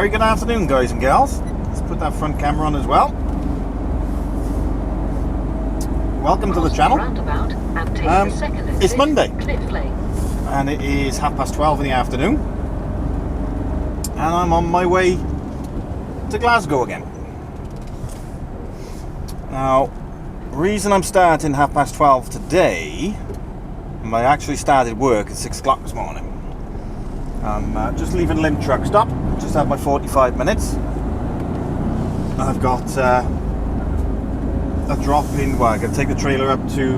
Very good afternoon, guys and gals. Let's put that front camera on as well. Welcome to the channel. It's Monday and it is 12:30 in the afternoon and I'm on my way to Glasgow again. Now, reason I'm starting 12:30 today, I actually started work at 6 o'clock this morning. I'm just leaving Limb truck stop, just had my 45 minutes. I've got a drop in, well, I can take the trailer up to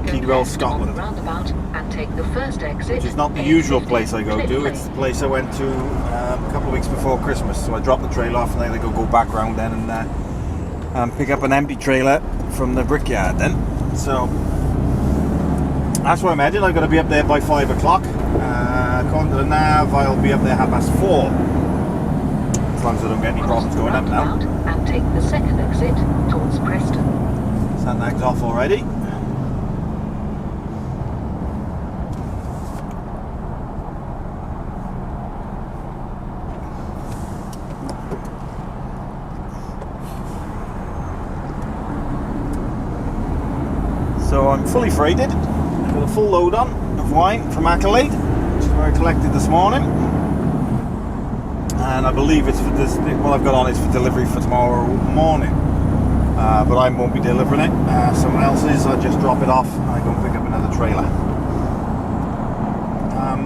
Keedwell, Scotland, and take the first exit, which is not the usual place I go to. It's the place I went to a couple of weeks before Christmas. So I drop the trailer off and then I go back round then and pick up an empty trailer from the brickyard then. So that's where I'm headed. I've got to be up there by 5 o'clock. According to the nav, I'll be up there 4:30. As long as I don't get any problems going up now. And take the second exit towards Preston. Sandbag's off already. So I'm fully freighted. I've got a full load on of wine from Accolade, which is where I collected this morning. And I believe it's for this. What I've got on is for delivery for tomorrow morning, but I won't be delivering it. Someone else is. I just drop it off and I go and pick up another trailer.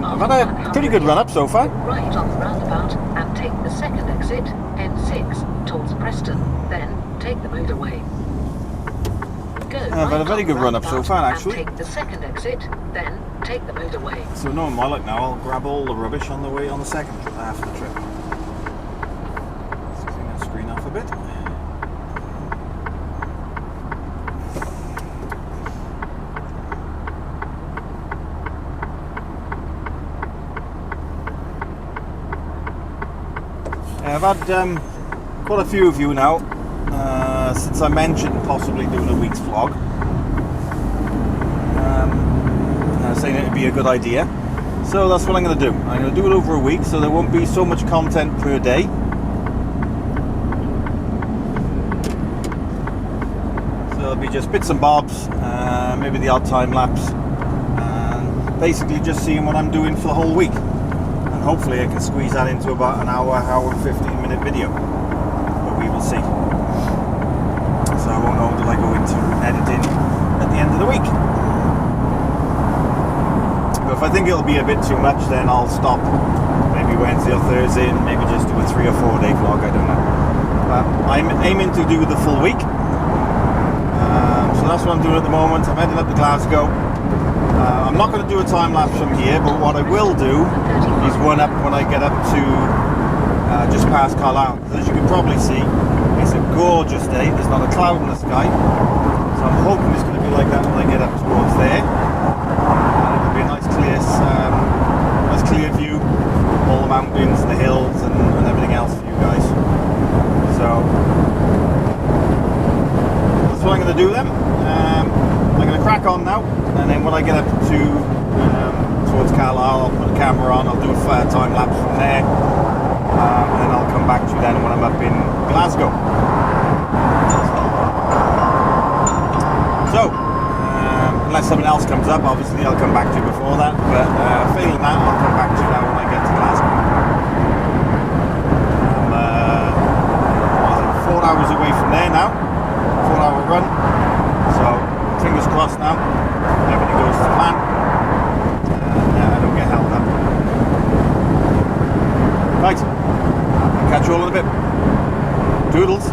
I've had a pretty good run up so far. Right on the roundabout and take the second exit, N6 towards Preston. Then take the motorway. I've had a very good run up so far, actually. Take the second exit, then take the motorway. So knowing my luck now, I'll grab all the rubbish on the way on the second half of the trip. Let's clean that screen off a bit. I've had quite a few of you now since I mentioned possibly doing a week's vlog, saying it would be a good idea. So that's what I'm going to do. I'm going to do it over a week, so there won't be so much content per day. So it'll be just bits and bobs, maybe the odd time lapse, and basically just seeing what I'm doing for the whole week. And hopefully I can squeeze that into about an hour and 15-minute video. But we will see. So I won't know until I go into editing at the end of the week. But if I think it'll be a bit too much, then I'll stop maybe Wednesday or Thursday and maybe just do a 3 or 4 day vlog, I don't know. But I'm aiming to do the full week. So that's what I'm doing at the moment. I'm heading up to Glasgow. I'm not going to do a time lapse from here, but what I will do is one up when I get up to just past Carlisle. As you can probably see, it's a gorgeous day. There's not a cloud in the sky, so I'm hoping it's going to be like that when I get up towards there. And it'll be a nice clear view of all the mountains, the hills, and everything else for you guys. So that's what I'm going to do then. I'm going to crack on now, and then when I get up to towards Carlisle, I'll put a camera on. I'll do a time lapse from there. And then I'll come back to you then when I'm up in Glasgow. So, unless something else comes up, obviously I'll come back to you before that, but failing that, I'll come back to you now when I get to Glasgow. I'm 4 hours away from there now, 4-hour run, so fingers crossed now, everything goes to plan, and I don't get held up. Right. Catch you all in a bit. Doodles.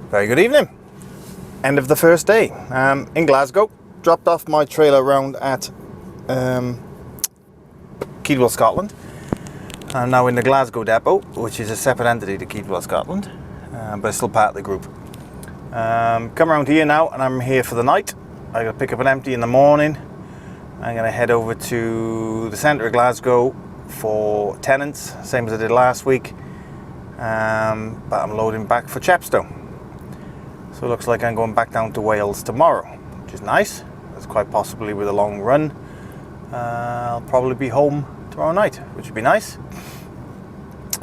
Very good evening. End of the first day in Glasgow. Dropped off my trailer around at Keedwell, Scotland. I'm now in the Glasgow depot, which is a separate entity to Keedwell, Scotland, but it's still part of the group. Come around here now, and I'm here for the night. I gotta pick up an empty in the morning. I'm gonna head over to the centre of Glasgow for tenants, same as I did last week. But I'm loading back for Chepstow. So it looks like I'm going back down to Wales tomorrow, which is nice. That's quite possibly with a long run. I'll probably be home tomorrow night, which would be nice.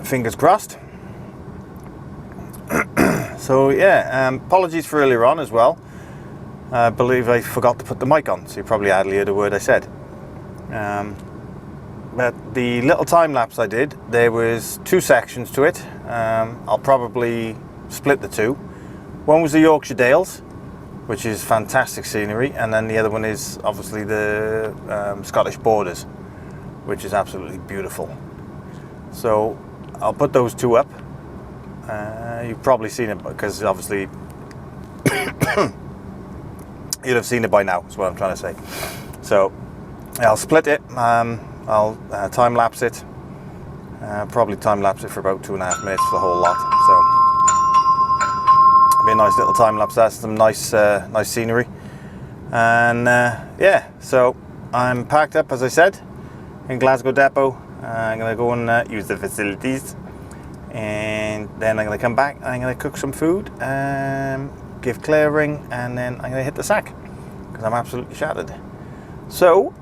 Fingers crossed. So yeah, apologies for earlier on as well. I believe I forgot to put the mic on, so you probably hardly heard a word I said. But the little time lapse I did, there was 2 sections to it. I'll probably split the 2. One was the Yorkshire Dales, which is fantastic scenery, and then the other one is obviously the Scottish borders, which is absolutely beautiful. So I'll put those 2 up. You've probably seen it because obviously you'll have seen it by now, is what I'm trying to say. So I'll split it, I'll time lapse it, probably time lapse it for about 2.5 minutes for the whole lot. So be a nice little time lapse. That's some nice nice scenery. And yeah, so I'm packed up, as I said, in Glasgow depot. I'm gonna go and use the facilities, and then I'm gonna come back and I'm gonna cook some food, give Claire a ring, and then I'm gonna hit the sack because I'm absolutely shattered. So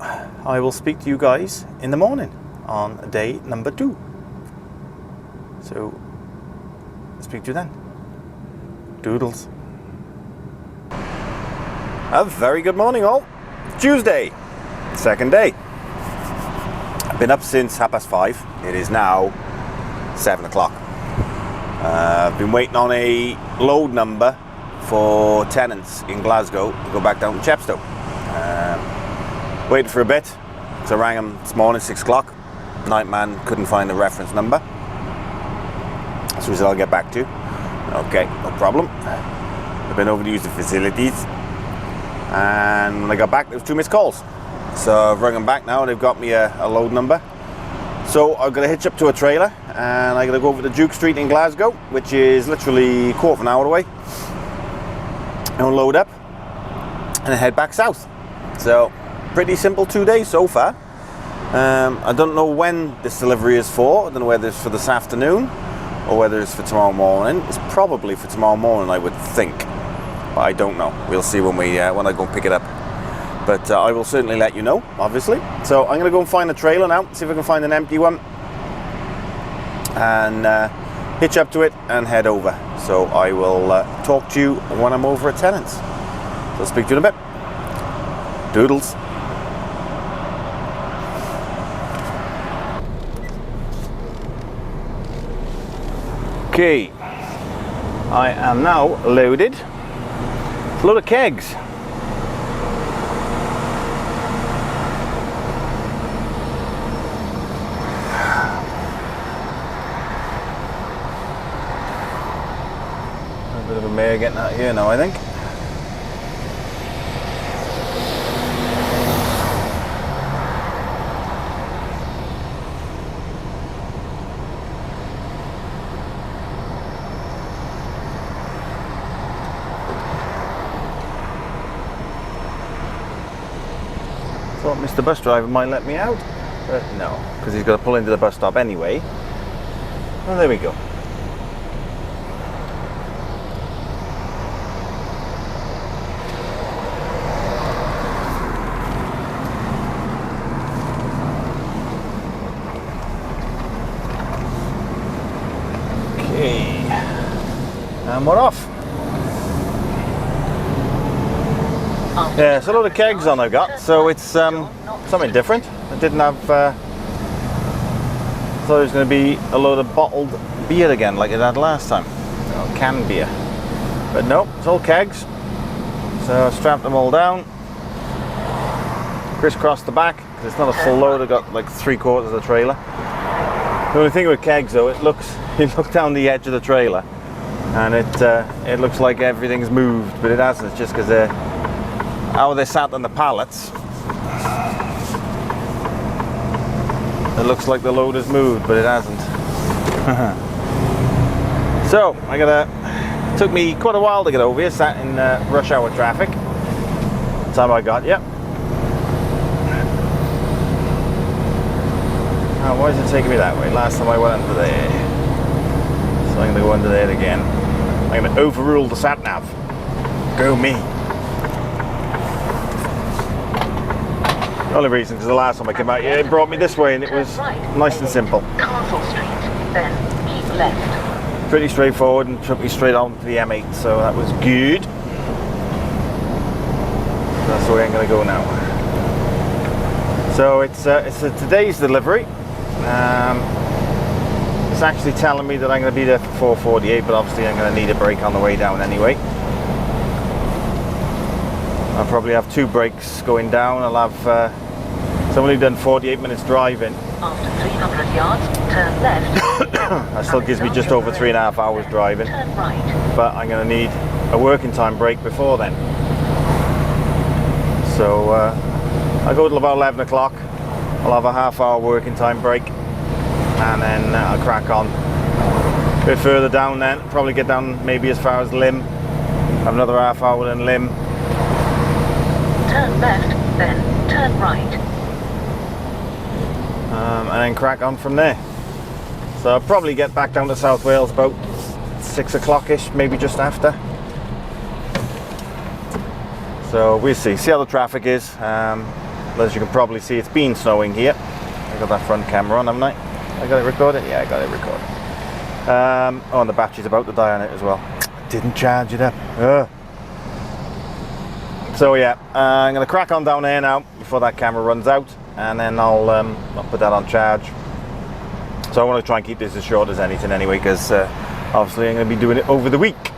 I will speak to you guys in the morning on day number 2. So speak to you then. Doodles. A very good morning all. Tuesday, second day. I've been up since 5:30. It is now 7 o'clock. I've been waiting on a load number for tenants in Glasgow to go back down to Chepstow. Waited for a bit, so I rang him this morning, 6 o'clock. Nightman couldn't find the reference number, so he said I'll get back to you. Okay, no problem. I've been over to use the facilities, and when I got back there was 2 missed calls. So I've rung them back now, they've got me a load number. So I'm going to hitch up to a trailer, and I'm going to go over to Duke Street in Glasgow, which is literally a quarter of an hour away. And I'll load up and then head back south. So pretty simple 2 days so far. I don't know when this delivery is for. I don't know whether it's for this afternoon or whether it's for tomorrow morning. It's probably for tomorrow morning, I would think, but I don't know. We'll see when I go and pick it up. But I will certainly let you know, obviously. So I'm going to go and find a trailer now, see if I can find an empty one, and hitch up to it and head over. So I will talk to you when I'm over at tenants. So I'll speak to you in a bit. Doodles. Okay, I am now loaded. A load of kegs. A bit of a mare getting out here now, I think. Thought Mr. Bus Driver might let me out, but no, because he's got to pull into the bus stop anyway. Well, there we go. Okay, and we're off. Yeah, it's a load of kegs on I've got, so it's something different. I didn't have, thought it was going to be a load of bottled beer again like it had last time, canned beer. But no, it's all kegs. So I strapped them all down, crisscrossed the back, because it's not a full load, I've got like 3/4 of the trailer. The only thing with kegs though, you look down the edge of the trailer and it looks like everything's moved, but it hasn't. It's just because how they sat on the pallets. It looks like the load has moved, but it hasn't. So took me quite a while to get over here. Sat in rush hour traffic. Time I got, yep. Oh, why is it taking me that way? Last time I went under there. So I'm going to go under there again. I'm going to overrule the sat nav. Go me. The only reason because the last time I came out here, it brought me this way and it was nice and simple. Castle Street, then keep left. Pretty straightforward and took me straight on to the M8, so that was good. That's the way I'm going to go now. So it's a today's delivery. It's actually telling me that I'm going to be there for 4:48, but obviously I'm going to need a break on the way down anyway. I'll probably have 2 breaks going down. I'll have so I've only done 48 minutes driving. After 300 yards, turn left. That still gives me just over 3.5 hours driving. Turn right. But I'm going to need a working time break before then. So I'll go till about 11 o'clock. I'll have a half-hour working time break, and then I'll crack on. A bit further down then, probably get down maybe as far as Lim. Have another half hour in Lim. Turn left, then turn right. And then crack on from there. So I'll probably get back down to South Wales about 6 o'clock-ish, maybe just after. So we'll see how the traffic is. As you can probably see, it's been snowing here. I got that front camera on, haven't I? I got it recorded? Yeah, I got it recorded. Oh, and the battery's about to die on it as well. Didn't charge it up. So yeah, I'm going to crack on down here now before that camera runs out, and then I'll put that on charge. So I want to try and keep this as short as anything anyway, because obviously I'm going to be doing it over the week.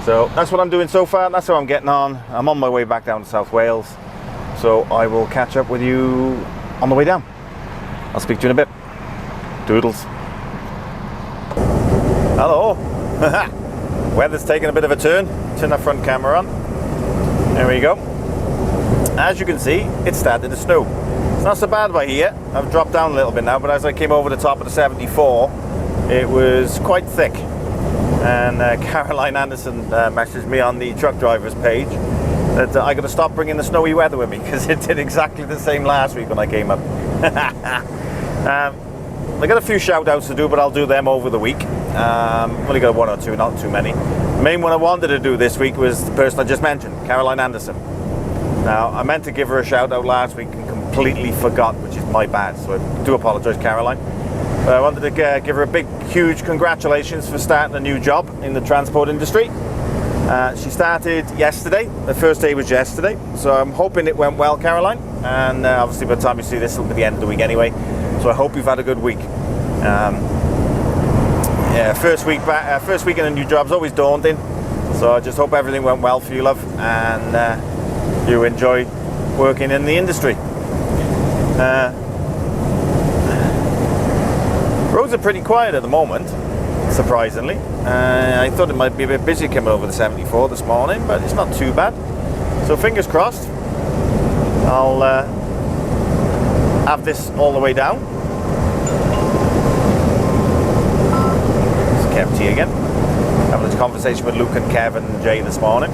So that's what I'm doing so far. That's how I'm getting on. I'm on my way back down to South Wales. So I will catch up with you on the way down. I'll speak to you in a bit. Doodles. Hello. Weather's taking a bit of a turn. Turn that front camera on. There we go. As you can see, it's started to snow. It's not so bad by here. I've dropped down a little bit now, but as I came over the top of the 74, it was quite thick. And Caroline Anderson messaged me on the truck drivers page that I got to stop bringing the snowy weather with me, because it did exactly the same last week when I came up. I got a few shout outs to do, but I'll do them over the week. Only got 1 or 2, not too many. The main one I wanted to do this week was the person I just mentioned, Caroline Anderson. Now, I meant to give her a shout out last week and completely forgot, which is my bad, so I do apologise, Caroline. But I wanted to give her a big, huge congratulations for starting a new job in the transport industry. She started yesterday. The first day was yesterday, so I'm hoping it went well, Caroline. And obviously by the time you see this, it'll be the end of the week anyway. So I hope you've had a good week. Yeah, first week in a new job's always daunting. So I just hope everything went well for you, love, and you enjoy working in the industry. Roads are pretty quiet at the moment, surprisingly. I thought it might be a bit busy coming over the 74 this morning, but it's not too bad. So fingers crossed. I'll have this all the way down. It's Kev T again. Having a conversation with Luke and Kev and Jay this morning.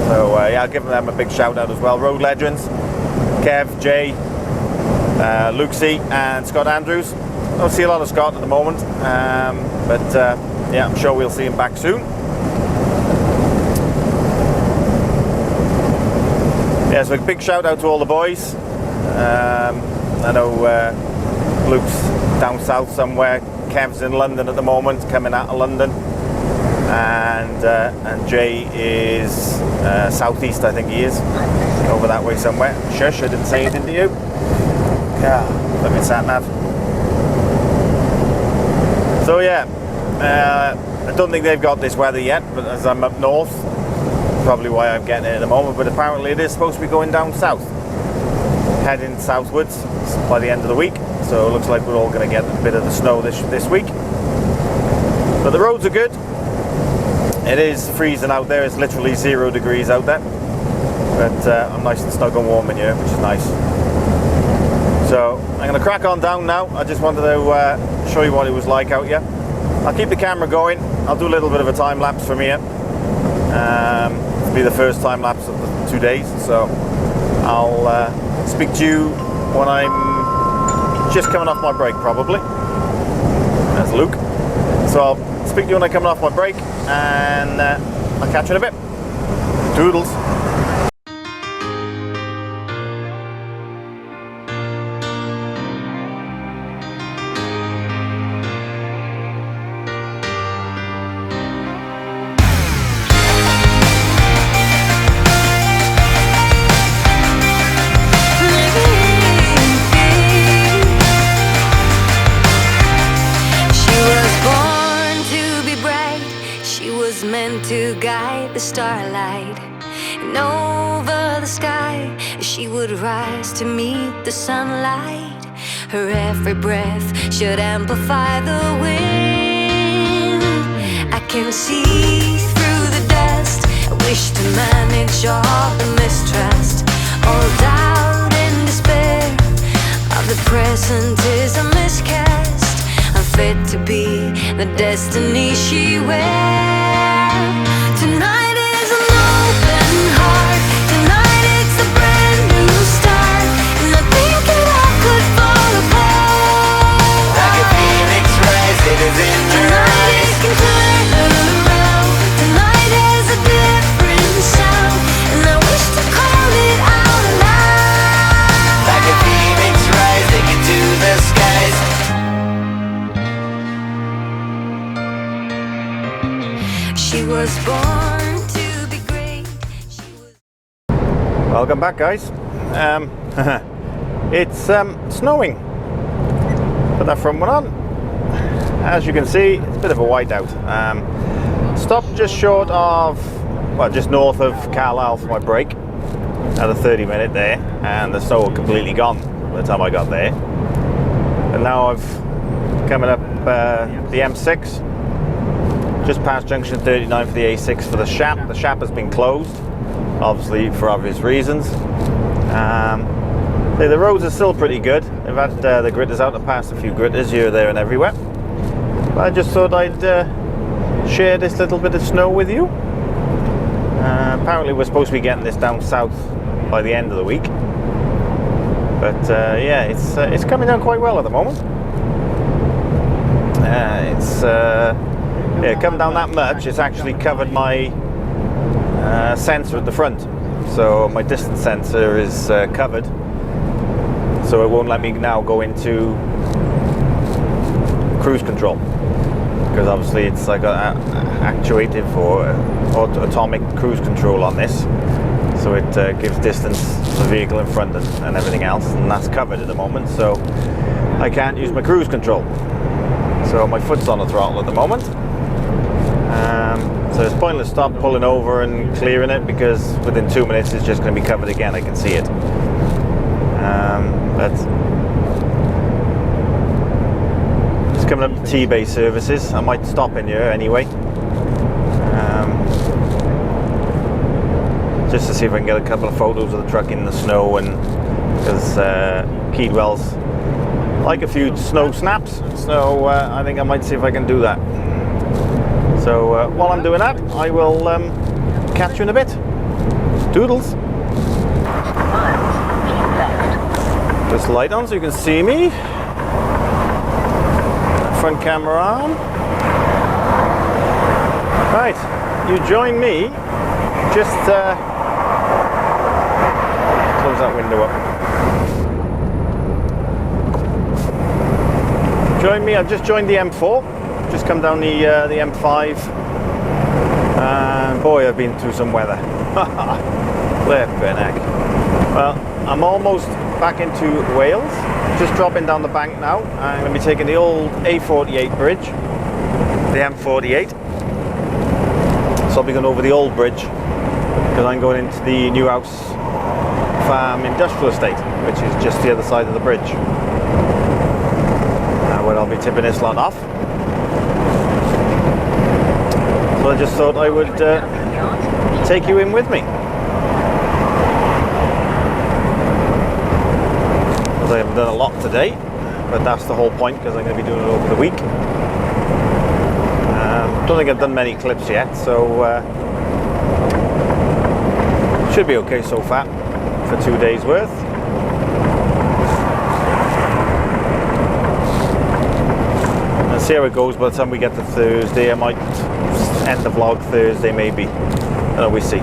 So yeah, I'll give them a big shout out as well. Road legends, Kev, Jay, Luke C and Scott Andrews. I don't see a lot of Scott at the moment, but yeah, I'm sure we'll see him back soon. Yeah, so a big shout out to all the boys. I know Luke's down south somewhere, Kev's in London at the moment, coming out of London, and Jay is southeast, I think he is, over that way somewhere. Shush, I didn't say anything to you. Yeah, let me sat nav. So yeah, I don't think they've got this weather yet, but as I'm up north, probably why I'm getting it at the moment, but apparently it is supposed to be going down south, heading southwards by the end of the week, so it looks like we're all going to get a bit of the snow this week. But the roads are good, It is freezing out there. It's literally 0 degrees out there. But I'm nice and snug and warm in here, which is nice. So I'm going to crack on down now. I just wanted to show you what it was like out here. I'll keep the camera going. I'll do a little bit of a time lapse from here. It'll be the first time lapse of the 2 days. So I'll speak to you when I'm just coming off my break, probably. There's Luke. So I'll speak to you when I'm coming off my break, and I'll catch you in a bit. Toodles. To guide the starlight and over the sky, she would rise to meet the sunlight. Her every breath should amplify the wind. I can see through the dust. I wish to manage all the mistrust, all doubt and despair of the present is a miscast. Unfit to be the destiny she wears. Tonight is an open heart. Tonight it's a brand new start. And I think it all could fall apart. Like a phoenix rise, it is in your Tonight eyes. it can turn around. Tonight has a different sound, and I wish to call it out loud. Like a phoenix rise, take it to the skies. She was born to be great. She was Welcome back, guys. It's snowing. Put that front one on. As you can see, it's a bit of a whiteout. Stopped just short of, well, just north of Carlisle for my break. Had a 30-minute there, and the snow was completely gone by the time I got there. And now I've coming up the M6. Just past junction 39 for the A6 for the Shap. The Shap has been closed, obviously for obvious reasons. The roads are still pretty good. They've had the gritters out. I passed a few gritters here, there and everywhere. But I just thought I'd share this little bit of snow with you. Apparently we're supposed to be getting this down south by the end of the week. But yeah, it's coming down quite well at the moment. Yeah, come down that much, it's actually covered my sensor at the front. So my distance sensor is covered. So it won't let me now go into cruise control. Because obviously it's like actuated for atomic cruise control on this. So it gives distance to the vehicle in front and everything else. And that's covered at the moment. So I can't use my cruise control. So my foot's on the throttle at the moment. So it's pointless stop pulling over and clearing it, because within 2 minutes it's just going to be covered again. I can see it. But it's coming up to T-Bay services. I might stop in here anyway, just to see if I can get a couple of photos of the truck in the snow, and because Keedwell's like a few snow snaps, so I think I might see if I can do that. So while I'm doing that, I will catch you in a bit. Doodles. Just the light on so you can see me. Front camera on. Right, you join me. Just close that window up. Join me. I've just joined the M4. Just come down the M5, and boy, I've been through some weather. Flippin' heck. Well, I'm almost back into Wales. Just dropping down the bank now. I'm going to be taking the old A48 bridge, the M48. So I'll be going over the old bridge because I'm going into the New House Farm Industrial Estate, which is just the other side of the bridge. Where I'll be tipping this lot off. So So I just thought I would take you in with me. Because I haven't done a lot today, but that's the whole point, because I'm going to be doing it over the week. Don't think I've done many clips yet, so should be okay so far for 2 days worth. And see how it goes by the time we get to Thursday. I might end the vlog Thursday maybe. We see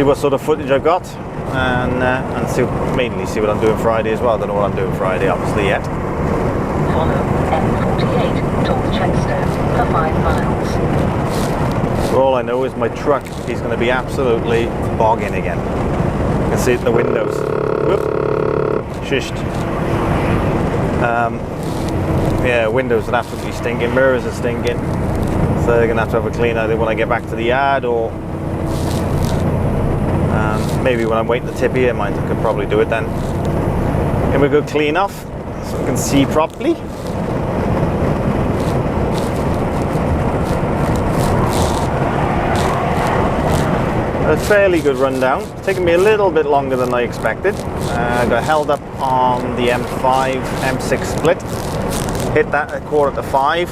what sort of footage I've got, and mainly see what I'm doing Friday as well. I don't know what I'm doing Friday obviously yet. Follow M48 towards Chepstow for 5 miles. So all I know is my truck is going to be absolutely bogging again. You can see it in the windows. Whoop. Shished. Yeah, windows are absolutely stinking. Mirrors are stinking. So they're going to have a clean either when I get back to the yard, or maybe when I'm waiting to tip here. I could probably do it then. Give me a good clean off so I can see properly. A fairly good rundown. It's taken me a little bit longer than I expected. I got held up on the M5, M6 split. Hit that at 4:45.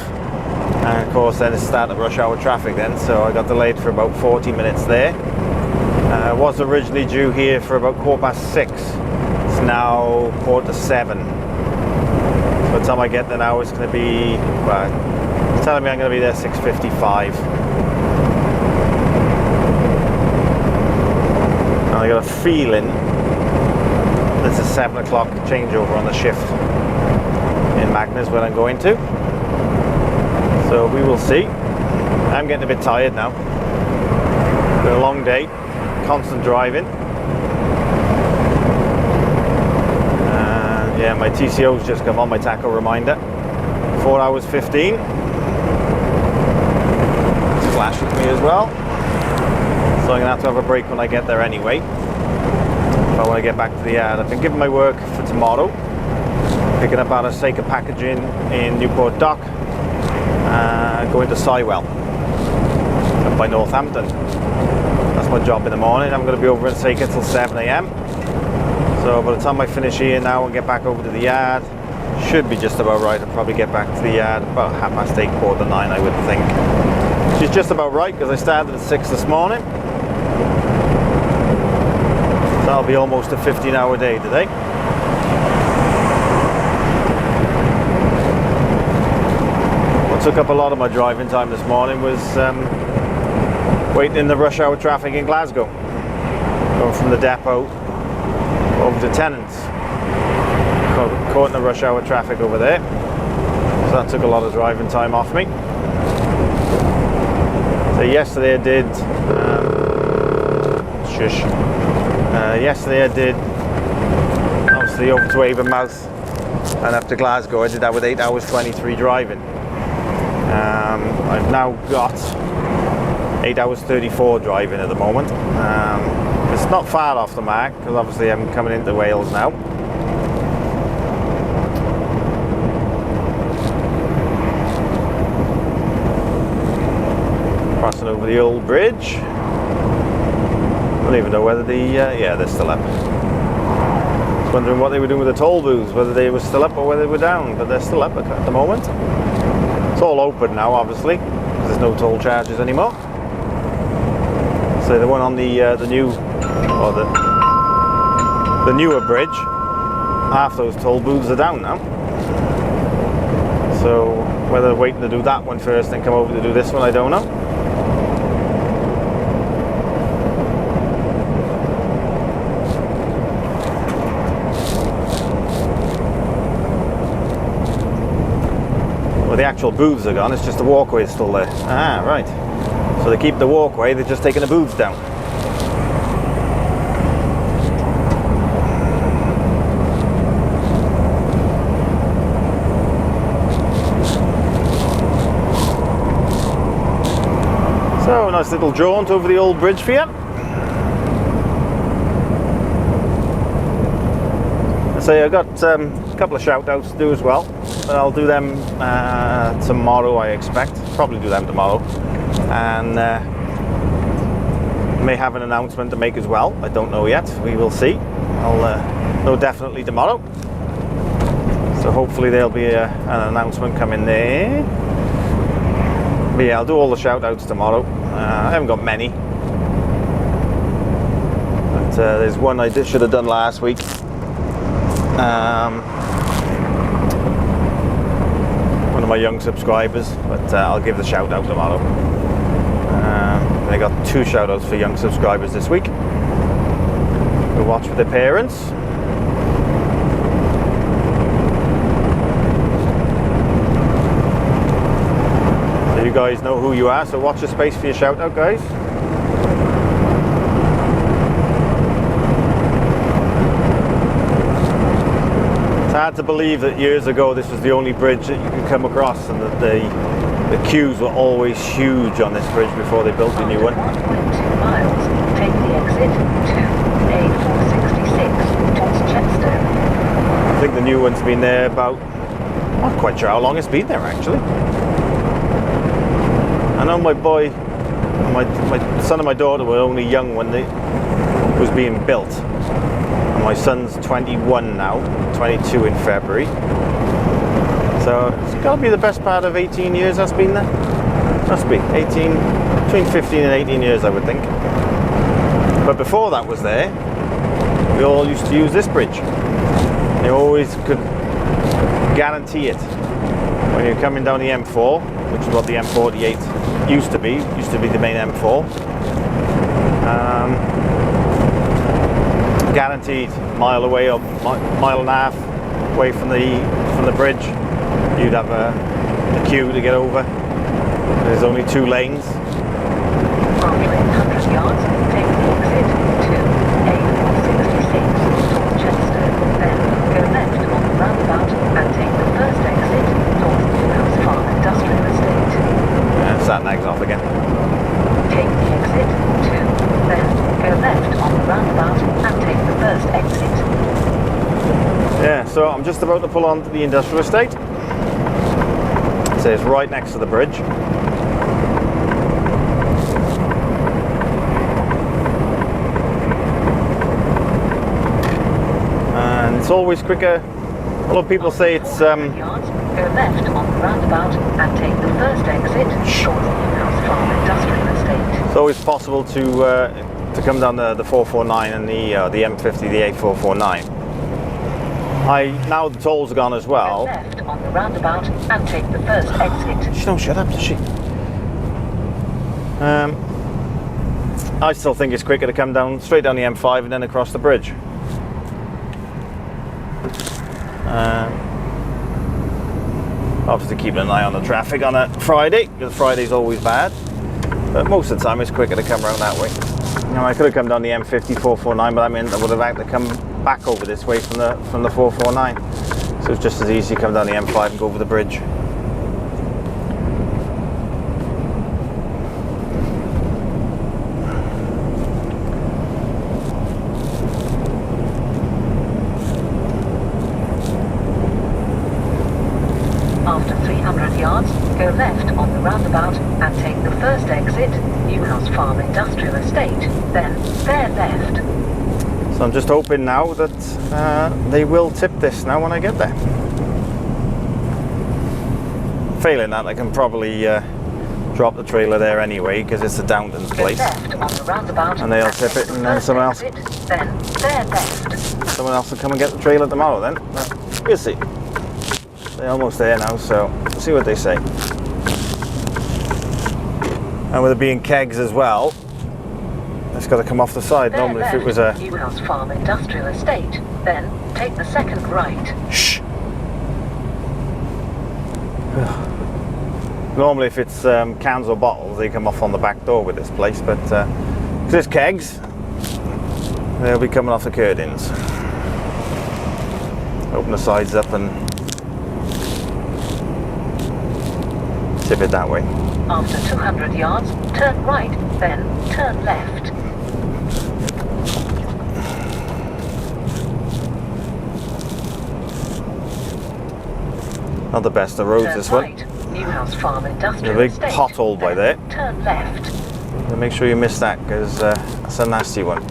And of course then it started rush hour traffic then, so I got delayed for about 40 minutes there. I was originally due here for about 6:15. It's now 6:45. By the time I get there now, it's going to be, well, it's telling me I'm going to be there 6:55. I got a feeling there's a 7 o'clock changeover on the shift in Magnus when I'm going to. So we will see. I'm getting a bit tired now. Been a long day, constant driving. Yeah, my TCO's just come on, my tacho reminder. 4 hours 15. It's flashing to me as well. So I'm going to have a break when I get there anyway, if I want to get back to the yard. I've been given my work for tomorrow, picking up out of Saker Packaging in Newport Dock, going to Sywell, up by Northampton. That's my job in the morning. I'm going to be over in Saker till 7 AM. So by the time I finish here now and get back over to the yard, should be just about right. I'll probably get back to the yard about 8:30, 8:45, I would think. Which is just about right, because I started at 6 this morning. That'll be almost a 15-hour day today. What took up a lot of my driving time this morning was waiting in the rush hour traffic in Glasgow. Going from the depot over to Tennants. Caught in the rush hour traffic over there. So that took a lot of driving time off me. So yesterday I did yesterday I did obviously over to Avonmouth and up to Glasgow. I did that with 8 hours 23 driving. I've now got 8 hours 34 driving at the moment. It's not far off the mark, because obviously I'm coming into Wales now. Crossing over the old bridge. I don't even know whether yeah, they're still up. I was wondering what they were doing with the toll booths, whether they were still up or whether they were down, but they're still up at the moment. It's all open now, obviously, because there's no toll charges anymore. So the one on the new, or the newer bridge, half those toll booths are down now. So whether they're waiting to do that one first and come over to do this one, I don't know. Well, the actual booths are gone, it's just the walkway is still there. Ah, right. So they keep the walkway, they're just taking the booths down. So, nice little jaunt over the old bridge for you. So I've got a couple of shout outs to do as well, but I'll do them tomorrow, I expect. Probably do them tomorrow. and may have an announcement to make as well. I don't know yet. We will see. I'll know definitely tomorrow. So hopefully there'll be an announcement coming there. But yeah, I'll do all the shout outs tomorrow. I haven't got many. But there's one I should have done last week. One of my young subscribers, but I'll give the shout out tomorrow. I got 2 shout outs for young subscribers this week who watch with their parents. So you guys know who you are, so watch the space for your shout out, guys. It's hard to believe that years ago this was the only bridge that you could come across, and that the queues were always huge on this bridge before they built the new one. 1.2 miles, take the exit to A466 towards Chester. I think the new one's been there about, I'm not quite sure how long it's been there actually. I know my boy, my son and my daughter were only young when it was being built. And my son's 21 now, 22 in February. So it's got to be the best part of 18 years that's been there. Must be 18, between 15 and 18 years I would think. But before that was there, we all used to use this bridge. You always could guarantee it. When you're coming down the M4, which is what the M48 used to be the main M4. Guaranteed, mile away or mile and a half away from the bridge, you'd have a queue to get over. There's only 2 lanes. After 800 yards, take the exit to A466 towards Chester. Then go left on the roundabout and take the first exit towards Newhouse Farm Industrial Estate. Sat nags off again. Take the exit to, then go left on the roundabout and take the first exit. Yeah, so I'm just about to pull onto the industrial estate. It says right next to the bridge. And it's always quicker. A lot of people say it's yards, go left on the roundabout and take the first exit towards Newhouse Farm Industrial Estate. it's always possible to come down the 449 and the M50, the 8449. Now the tolls are gone as Go well. left on the roundabout and take the first exit. She don't shut up, does she? I still think it's quicker to come down straight down the M5 and then across the bridge. Obviously keeping an eye on the traffic on a Friday, because Friday's always bad. But most of the time it's quicker to come around that way. I could have come down the M50 449, but I meant I would have had to come back over this way from the 449. So it's just as easy to come down the M5 and go over the bridge. After 300 yards, go left on the roundabout and take the first exit, Newhouse Farm Industrial Estate, then bear left. So I'm just hoping now that they will tip this now when I get there. Failing that, I can probably drop the trailer there anyway, because it's the Downton's Go place. left on the roundabout And they'll tip take it, the and then first someone else- exit, then bear left. Someone else will come and get the trailer tomorrow then. We'll see. They're almost there now, so we'll see what they say. And with it being kegs as well, it's got to come off the side. Bear Normally if left, it was a... Newhouse Farm Industrial Estate, then take the second right. Shh! Normally if it's cans or bottles, they come off on the back door with this place, but because it's kegs, they'll be coming off the curtains. Open the sides up and tip it that way. After 200 yards, turn right, then turn left. Not the best of roads, Turn this one. right, Newhouse Farm Industrial a big Estate. pothole by then there. Turn left. So make sure you miss that, because that's a nasty one.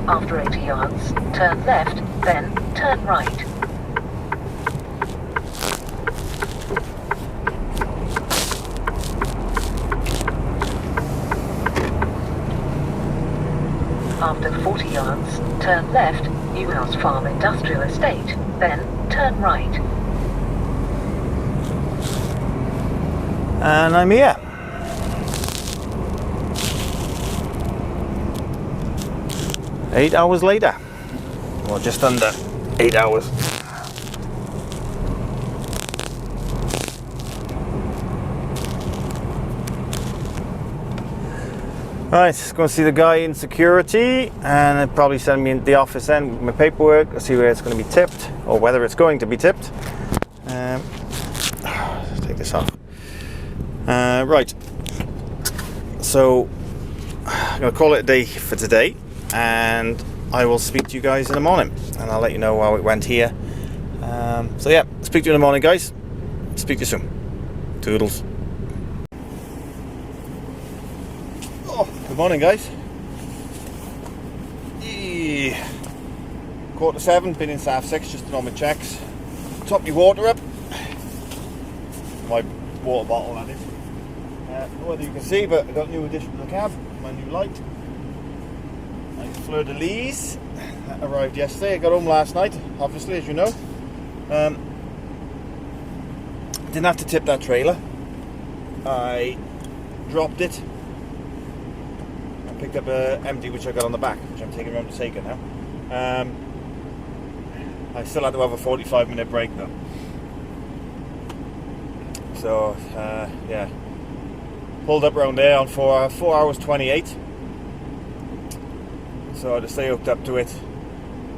After 80 yards, turn left, then turn right. After 40 yards, turn left, Newhouse Farm Industrial Estate, then turn right. And I'm here. Eight hours later, or just under 8 hours. Right, just going to see the guy in security, and they'll probably send me into the office then with my paperwork. I'll see where it's going to be tipped, or whether it's going to be tipped. Let's take this off. Right, so I'm going to call it a day for today, and I will speak to you guys in the morning, and I'll let you know how it went here. So yeah, speak to you in the morning, guys. Speak to you soon. Toodles. Oh, good morning, guys. 7:15, been in half 6, just doing all my checks. Top my water up. My water bottle, that is. Whether you can see, but I got a new addition to the cab, my new light. My fleur de lis that arrived yesterday. I got home last night, obviously, as you know. Didn't have to tip that trailer. I dropped it. I picked up a empty which I got on the back, which I'm taking around to Seika now. I still had to have a 45-minute break though. So yeah, pulled up around there on 4 hours 28. So I had to stay hooked up to it.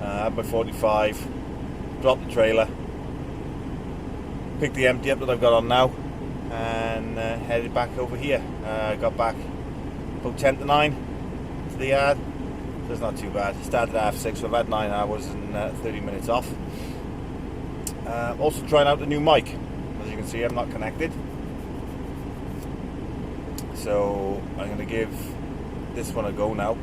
Had my 45, dropped the trailer, picked the empty up that I've got on now, and headed back over here. Got back about 10 to 9 to the yard. So it's not too bad. Started at 6, so I've had 9 hours and 30 minutes off. Also trying out the new mic. As you can see, I'm not connected. So I'm going to give this one a go now.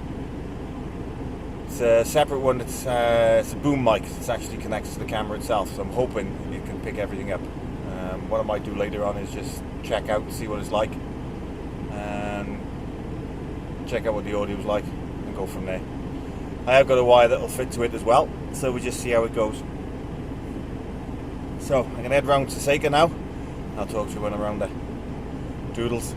It's a separate one. It's a boom mic. It's actually connected to the camera itself. So I'm hoping it can pick everything up. What I might do later on is just check out and see what it's like. And check out what the audio's like and go from there. I have got a wire that will fit to it as well, so we just see how it goes. So I'm going to head round to Seika now. I'll talk to you when I'm around there. Doodles.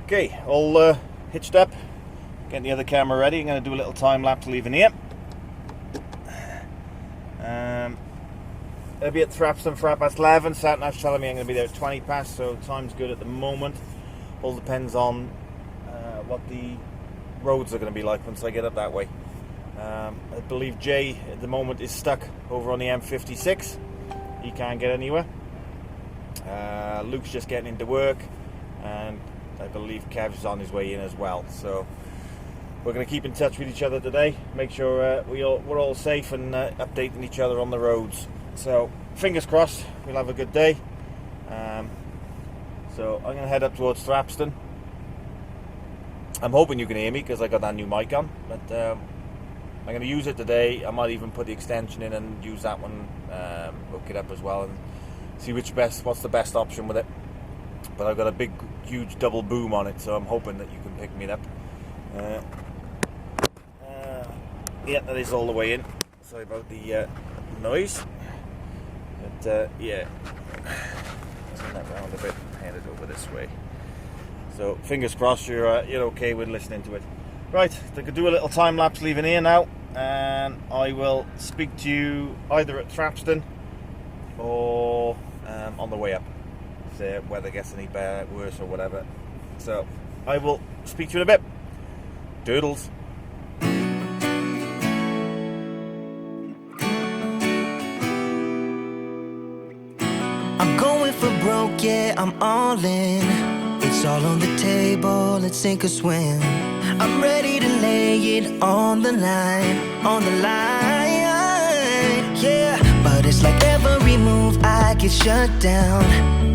Okay, all hitched up, getting the other camera ready. I'm going to do a little time lapse leaving here. I'll be at Thrapston for 11:15. Satnav's telling me I'm going to be there at 20 past, so time's good at the moment. All depends on what the roads are going to be like once I get up that way. I believe Jay at the moment is stuck over on the M56. He can't get anywhere. Luke's just getting into work, and I believe Kev's on his way in as well. So we're going to keep in touch with each other today, make sure we're all safe and updating each other on the roads. So fingers crossed we'll have a good day. So I'm going to head up towards Thrapston. I'm hoping you can hear me because I got that new mic on, but I'm going to use it today. I might even put the extension in and use that one, hook it up as well, and see what's the best option with it. But I've got a big, huge double boom on it, so I'm hoping that you can pick me up. Yeah, that is all the way in. Sorry about the noise. But yeah, turn that round a bit, hand it over this way. So fingers crossed you're okay with listening to it. Right, I could do a little time lapse leaving here now, and I will speak to you either at Thrapston or on the way up. If the weather gets any better, worse, or whatever. So I will speak to you in a bit. Doodles. I'm going for broke, yeah, I'm all in. It's all on the table, let's sink or swim. I'm ready to lay it on the line, yeah. But it's like every move I get shut down.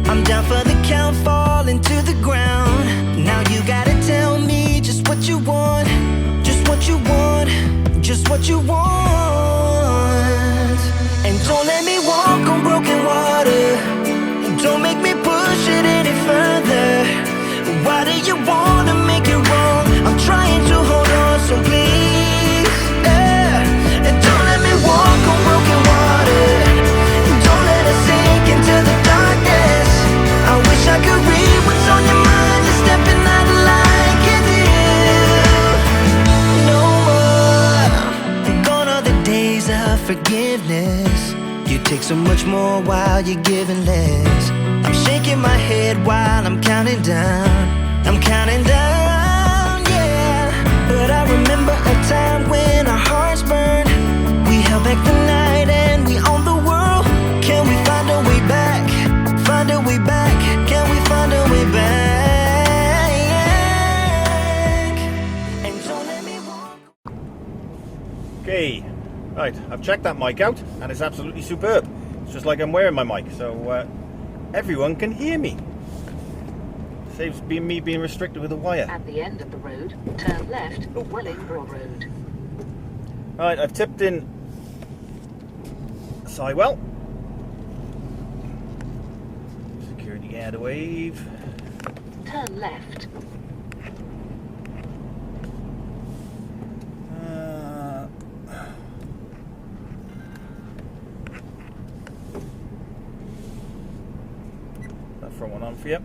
I'm down for the count, falling to the ground. Now you gotta tell me just what you want, just what you want, just what you want. And don't let me walk on broken water. Don't make me push it any further. Why do you wanna make it wrong? I'm trying to hold on, so please, yeah. And don't let me walk on broken water. Don't let us sink into the darkness. I wish I could read what's on your mind. You're stepping out of line, can't do no more. Gone are the days of forgiveness. You take so much more while you're giving less. I'm shaking my head while I'm counting down. I'm counting down, yeah. But I remember a time when our hearts burned. We held back the night and we owned the world. Can we find a way back? Find a way back? Can we find a way back? And don't let me walk. Okay, right, I've checked that mic out and it's absolutely superb. It's just like I'm wearing my mic, so everyone can hear me. Saves me being restricted with a wire. At the end of the road, turn left, Wellingborough Road. Right, I've tipped in Sidewell. Security air to wave. Turn left. That front one on for you.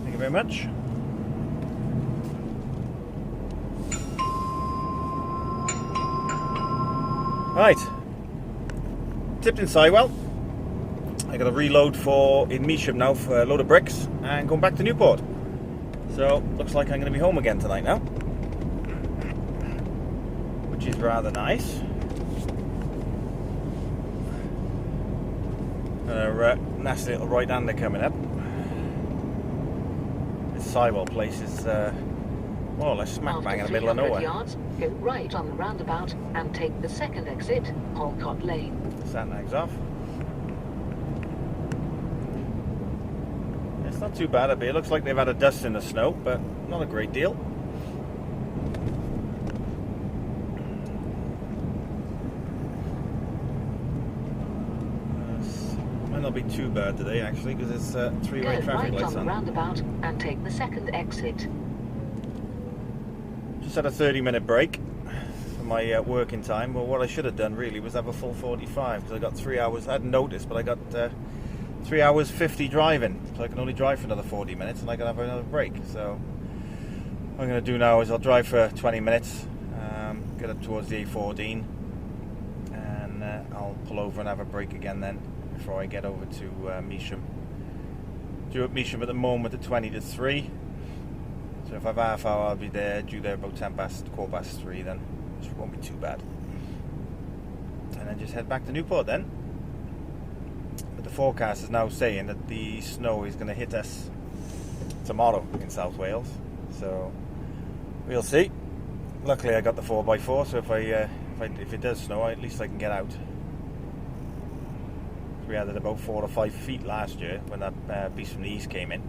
Thank you very much. Right, tipped in Sidewell. I got a reload in Measham now for a load of bricks and going back to Newport. So looks like I'm going to be home again tonight now, which is rather nice. A nasty little right-hander coming up. This Sidewell place is more or less smack bang in the middle of nowhere. Yards, go right on the roundabout and take the second exit, Holcott Lane. Sat-nav's off. It's not too bad up here. It looks like they've had a dust in the snow, but not a great deal. Might not be too bad today actually, because it's three-way traffic lights on. Go right on the roundabout and take the second exit. Just had a 30-minute break for my working time. Well, what I should have done really was have a full 45, because I got 3 hours. I hadn't noticed, but I got 3 hours 50 driving, so I can only drive for another 40 minutes and I can have another break. So what I'm going to do now is I'll drive for 20 minutes, get up towards the A14, and I'll pull over and have a break again then before I get over to Measham. Due at Measham at the moment at 20 to 3. So if I have half hour, I'll be there, due there about 3 then, which won't be too bad. And then just head back to Newport then. But the forecast is now saying that the snow is going to hit us tomorrow in South Wales. So we'll see. Luckily I got the 4x4, so if it does snow, at least I can get out. We had it about 4 or 5 feet last year when that beast from the east came in,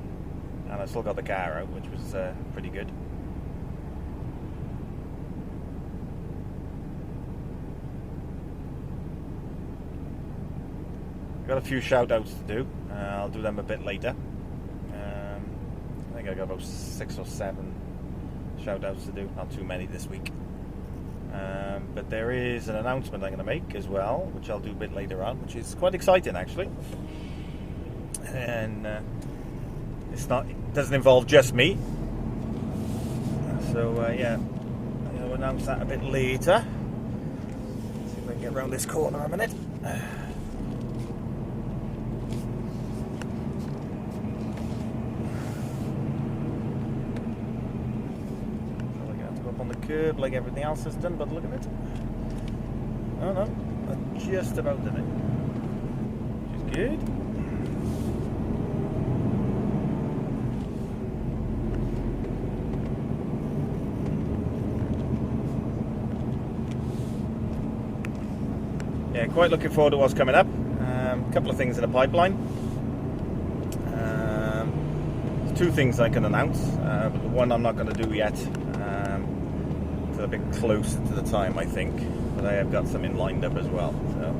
and I still got the car out, which was pretty good. Got a few shout outs to do. I'll do them a bit later. I think I got about 6 or 7 shout outs to do, not too many this week. But there is an announcement I'm going to make as well, which I'll do a bit later on, which is quite exciting actually. And it doesn't involve just me. So yeah, I'll announce that a bit later. See if I can get around this corner a minute. On the curb like everything else has done, but look at it. Oh no, I just about did it. Which is good. Yeah, quite looking forward to what's coming up. A couple of things in the pipeline. There's 2 things I can announce, but the one I'm not going to do yet. A bit closer to the time, I think, but I have got something lined up as well. So,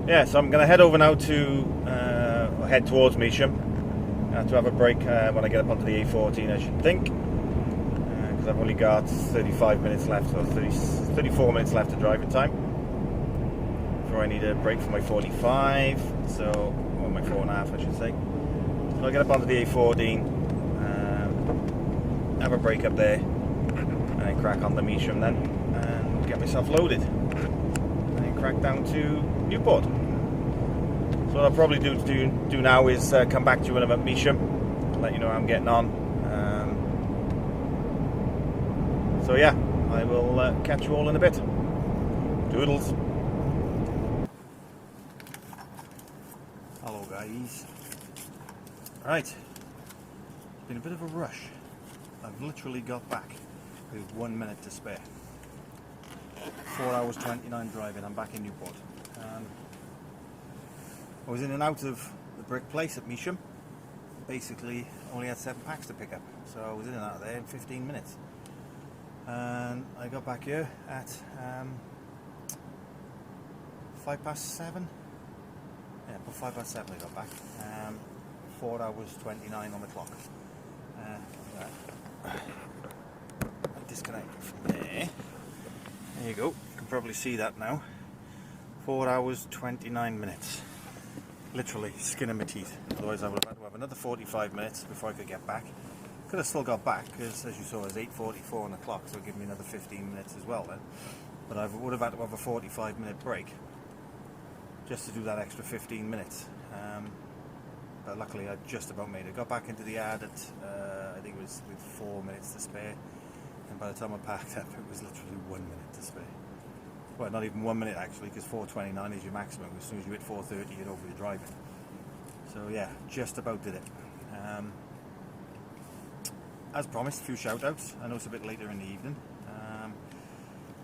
yeah, so I'm going to head over now to head towards Measham. I have to have a break when I get up onto the A14, I should think, because I've only got 35 minutes left, or 34 minutes left of driving time before I need a break for my 45. So, or my 4.5, I should say. So I'll get up onto the A14. Have a break up there and then crack on the Measham then and get myself loaded and then crack down to Newport. So what I'll probably do now is come back to you when I'm at Measham and let you know how I'm getting on. So yeah, I will catch you all in a bit. Doodles. Hello guys. Right, it's been a bit of a rush. I've literally got back with 1 minute to spare. 4 hours 29 driving, I'm back in Newport. I was in and out of the brick place at Measham. Basically only had 7 packs to pick up, so I was in and out of there in 15 minutes. And I got back here at 7:05. Yeah, about 7:05 I got back. 4 hours 29 on the clock. Disconnect from there. There you go. You can probably see that now. 4 hours 29 minutes. Literally skin of my teeth. Otherwise I would have had to have another 45 minutes before I could get back. Could have still got back because, as you saw, it was 8:44 on the clock, so it'll give me another 15 minutes as well then. But I would have had to have a 45-minute break just to do that extra 15 minutes. But luckily I just about made it. Got back into the yard at I think it was with 4 minutes to spare, and by the time I packed up it was literally 1 minute to spare. Well, not even 1 minute actually, because 4:29 is your maximum. As soon as you hit 4:30 you're over your driving. So yeah, just about did it. As promised, a few shout outs. I know it's a bit later in the evening.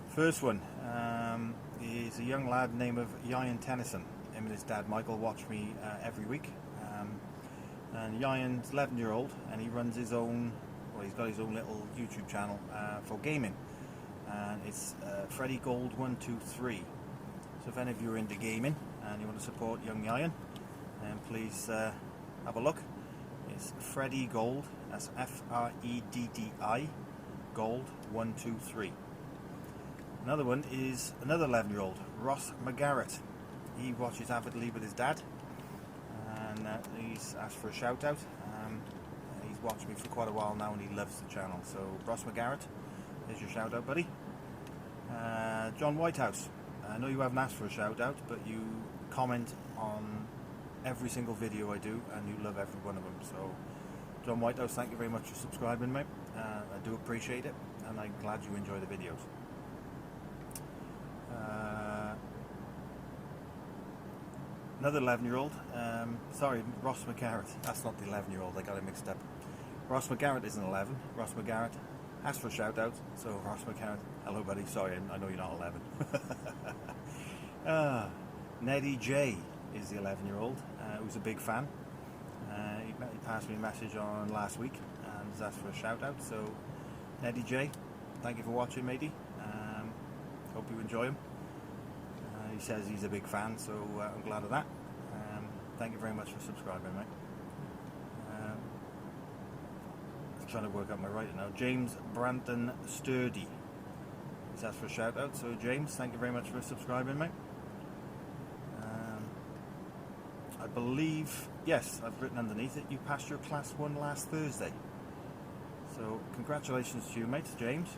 First one is a young lad named Ian Tennyson. Him and his dad Michael watch me every week. And Ian's 11-year-old, and he runs his own, well, he's got his own little YouTube channel for gaming, and it's Freddy Gold 123. So if any of you are into gaming and you want to support young Ian, then please have a look. It's Freddy Gold, that's F-R-E-D-D-I, Gold 123. Another one is another 11-year-old, Ross McGarrett. He watches avidly with his dad, and he's asked for a shout out. He's watched me for quite a while now and he loves the channel. So Ross McGarrett, here's your shout out, buddy. John Whitehouse, I know you haven't asked for a shout out, but you comment on every single video I do, and you love every one of them. So, John Whitehouse, thank you very much for subscribing, mate. I do appreciate it, and I'm glad you enjoy the videos. Another 11-year-old. Sorry, Ross McGarrett. That's not the 11-year-old. I got it mixed up. Ross McGarrett isn't 11. Ross McGarrett asked for a shout out. So Ross McGarrett, hello buddy. Sorry, I know you're not 11. Neddy J is the 11-year-old who's a big fan. He passed me a message on last week and has asked for a shout out. So Neddy J, thank you for watching, matey. Hope you enjoy him. He says he's a big fan, so I'm glad of that. Thank you very much for subscribing, mate. I'm trying to work out my writing now. James Branton Sturdy. He's asked for a shout out, so James, thank you very much for subscribing, mate. I believe, yes, I've written underneath it, you passed your class 1 last Thursday. So congratulations to you, mate, James.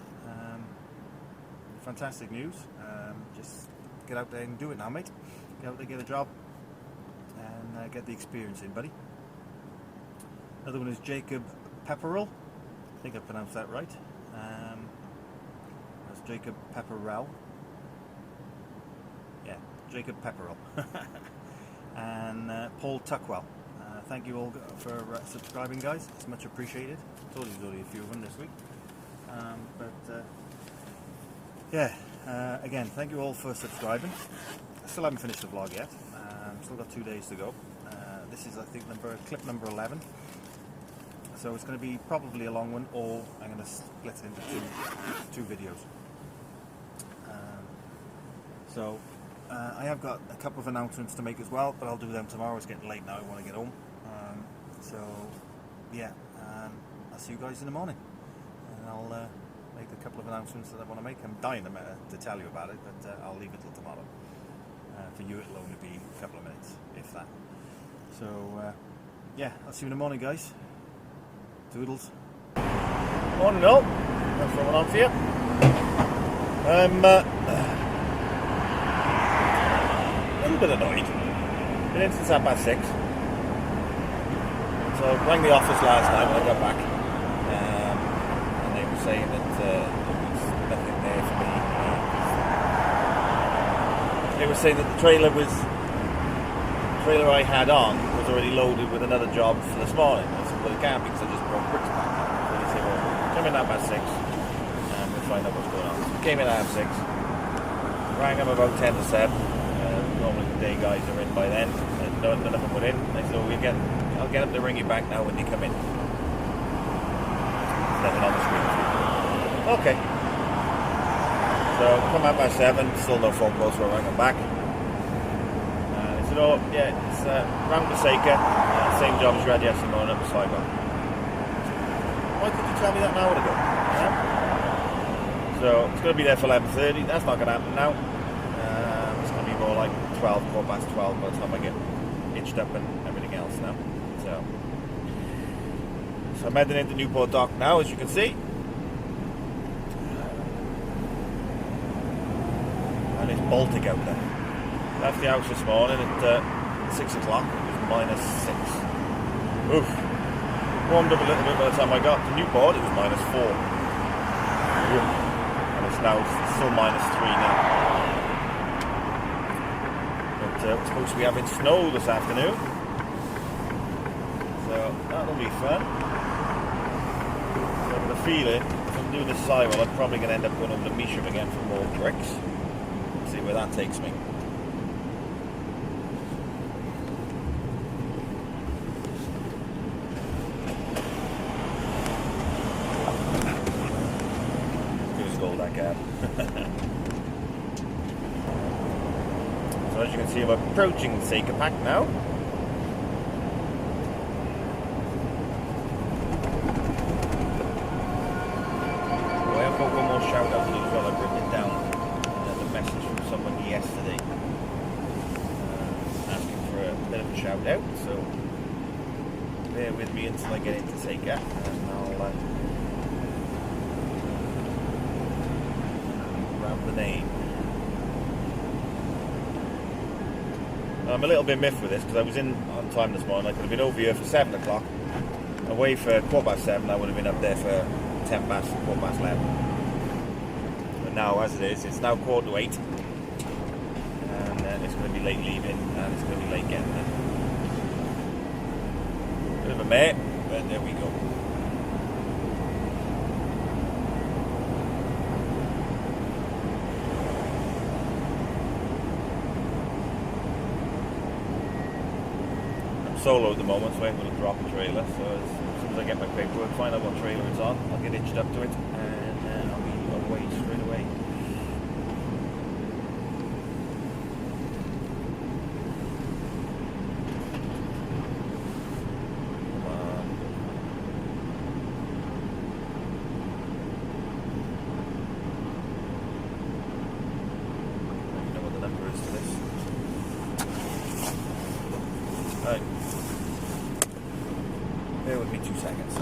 Fantastic news. Just get out there and do it now, mate. Get out there, get a job, and get the experience in, buddy. Another one is Jacob Pepperell. I think I pronounced that right. That's Jacob Pepperell. Yeah, Jacob Pepperell. And Paul Tuckwell. Thank you all for subscribing, guys. It's much appreciated. I told you there's only a few of them this week. Again, thank you all for subscribing. I still haven't finished the vlog yet. Still got 2 days to go. This is, I think, clip number 11. So it's going to be probably a long one, or I'm going to split it into two videos. I have got a couple of announcements to make as well, but I'll do them tomorrow. It's getting late now. I want to get home. I'll see you guys in the morning, and I'll make a couple of announcements that I want to make. I'm dying to tell you about it, but I'll leave it till tomorrow. For you, it'll only be a couple of minutes, if that. So, I'll see you in the morning, guys. Toodles. Morning, all. That's what I'm on for you. I'm a little bit annoyed. Been in since 6:30. So I rang the office last night when I got back, and they were saying that there was nothing there for me. They were saying that the trailer I had on was already loaded with another job for this morning. I said, well, it can't, because I just brought bricks back. So they said, well, come in at 6:30 and we'll find out what's going on. So we came in at 6:30, rang them about 10 to 7. Normally the day guys are in by then, and none of them were in. They said, oh, I'll get them to ring you back now when they come in. Nothing on the screen. Okay. So come out by 7, still no phone calls, so I rang them back. They said, oh yeah, it's round the Seika, same job as you had yesterday morning at the Sligo. Why couldn't you tell me that an hour ago? Yeah? So it's going to be there for 11:30. That's not going to happen now. It's going to be more like 12, 12 by the time I get hitched up and everything else now. So I'm heading into Newport Dock now, as you can see. And it's Baltic out there. Left the house this morning at 6 o'clock. It was -6. Oof. Warmed up a little bit by the time I got to Newport. It was -4. Oof. And it's now still -3 now. But we're supposed to be having snow this afternoon. So that'll be fun. So I've got a feeling if I'm doing this sidewall, I'm probably going to end up going over to Measham again for more bricks. See where that takes me. Just hold that gap. So as you can see, I'm approaching Seika Pack now. I've got one more shout out to you as well. I've written it down. The message from someone yesterday asking for a bit of a shout out. So bear with me until I get into Seika, and I'll grab the name. I'm a little bit miffed with this because I was in on time this morning. I could have been over here for 7 o'clock, away for 7:15. I would have been up there for 11:10. But now, as it is, it's now 8:15, and it's going to be late leaving, and it's going to be late getting there. Bit of a mare, but there we go. Solo at the moment, so I'm going to drop a trailer. So as soon as I get my paperwork, find out what trailer it's on, I'll get hitched up to it, and I'll be away straight away. Come on. I don't know what the number is to this. Right. Bear with me 2 seconds.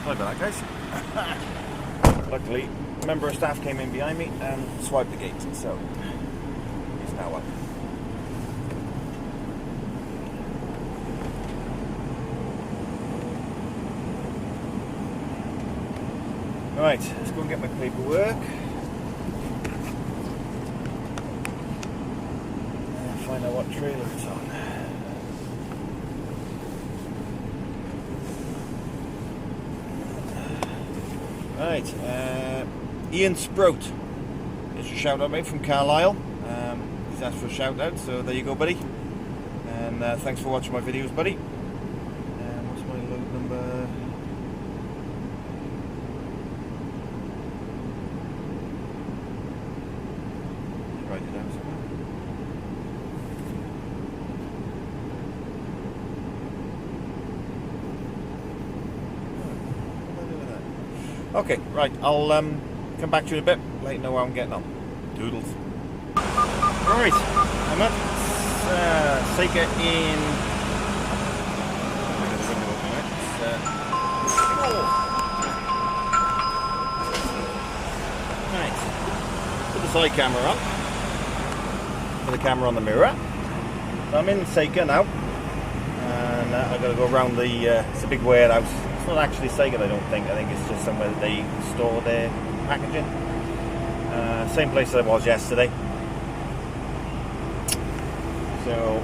Sorry about that, guys. Luckily, a member of staff came in behind me and swiped the gate, so it's now up. Right, let's go and get my paperwork. And find out what trailer it's on. Right, Ian Sprout. It's a shout out, mate, from Carlisle. He's asked for a shout out, so there you go, buddy. And thanks for watching my videos, buddy. What's my load number? Write it down somewhere. Okay, right, I'll come back to you in a bit, let you know how I'm getting on. Doodles. Right, I'm at Seika in... Right, put the side camera on. Put the camera on the mirror. So I'm in Seika now, and I've got to go around the... it's a big warehouse. It's not actually Sega, I don't think. I think it's just somewhere that they store their packaging. Same place that I was yesterday. So,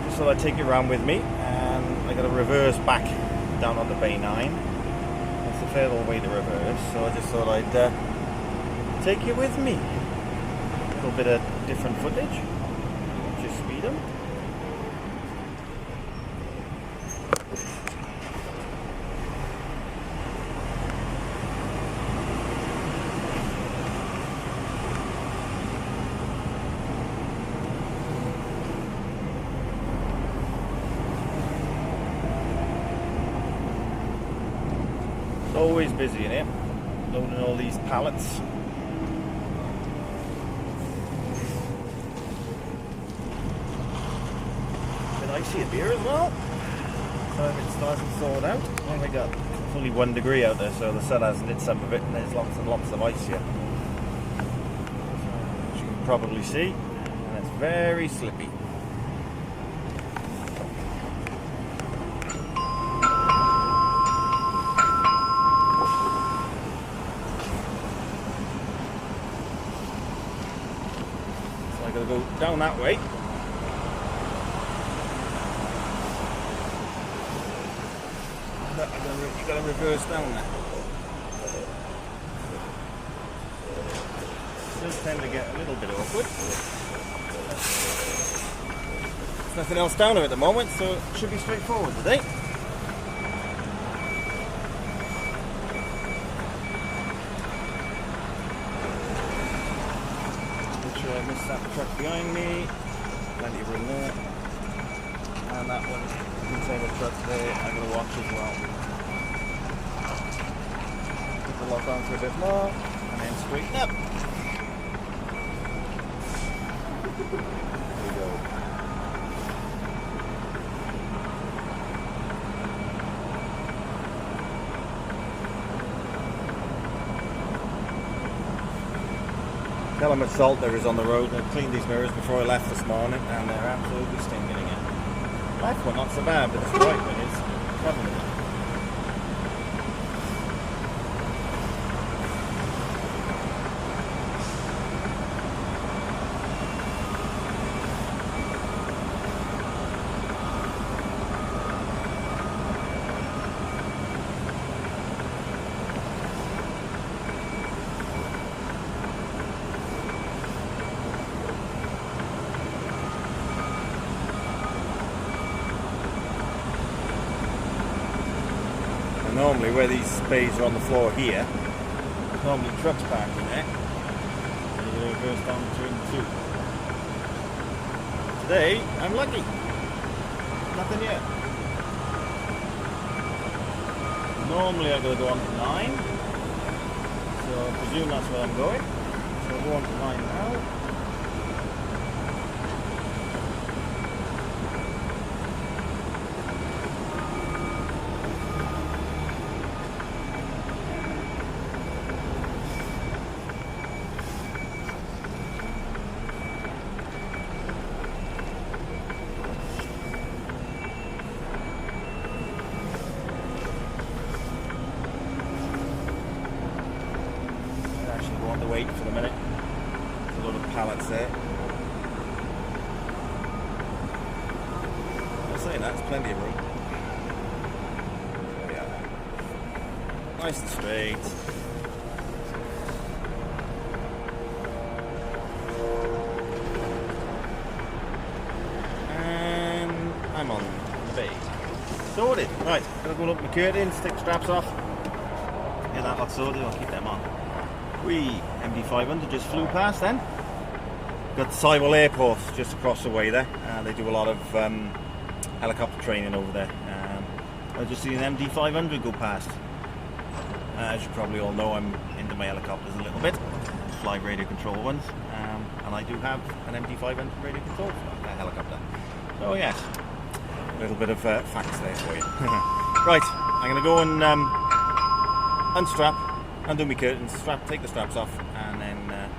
just thought I'd take you around with me, and I got to reverse back down on the Bay 9. It's a fair little way to reverse, so I just thought I'd take you with me. A little bit of different footage. Just speed them. Always busy in here, loading all these pallets. Bit icy a beer as well. So if it hasn't thawed out, oh my god, it's only 1 degree out there, so the sun has lit some of it, and there's lots and lots of ice here. As you can probably see, and it's very slippy. So I gotta go down that way. You've got to reverse down there. Does tend to get a little bit awkward. There's nothing else down here at the moment, so it should be straightforward today. Make sure I missed that truck behind me. Plenty of room there. And that one, container truck there, I'm going to watch as well. Put the lock on for a bit more, and then straighten up. There we go. Tell them what salt there is on the road. I cleaned these mirrors before I left this morning, and they're absolutely stinking again. Left one not so bad, but this right one is troubling me. Normally where these spays are on the floor here, there's normally trucks parked in there. And you reverse down between the two. Today, I'm lucky. Nothing yet. Normally I've got to go on to 9. So I presume that's where I'm going. So I'll go on to 9 now. Wait for the minute. There's a lot of pallets there. I'll say that's plenty of room. There we are. Nice and straight. And I'm on the bay. Sorted. Right, gonna go up my curtains, take the straps off. Get that lot sorted, I'll keep them on. MD500 just flew past then. Got the Sidewell Airport just across the way there. They do a lot of helicopter training over there. I just seen an MD500 go past. As you probably all know, I'm into my helicopters a little bit. Fly radio control ones. And I do have an MD500 radio control helicopter. So yes, a little bit of facts there for you. Right, I'm going to go and unstrap, undo my curtains, take the straps off, and then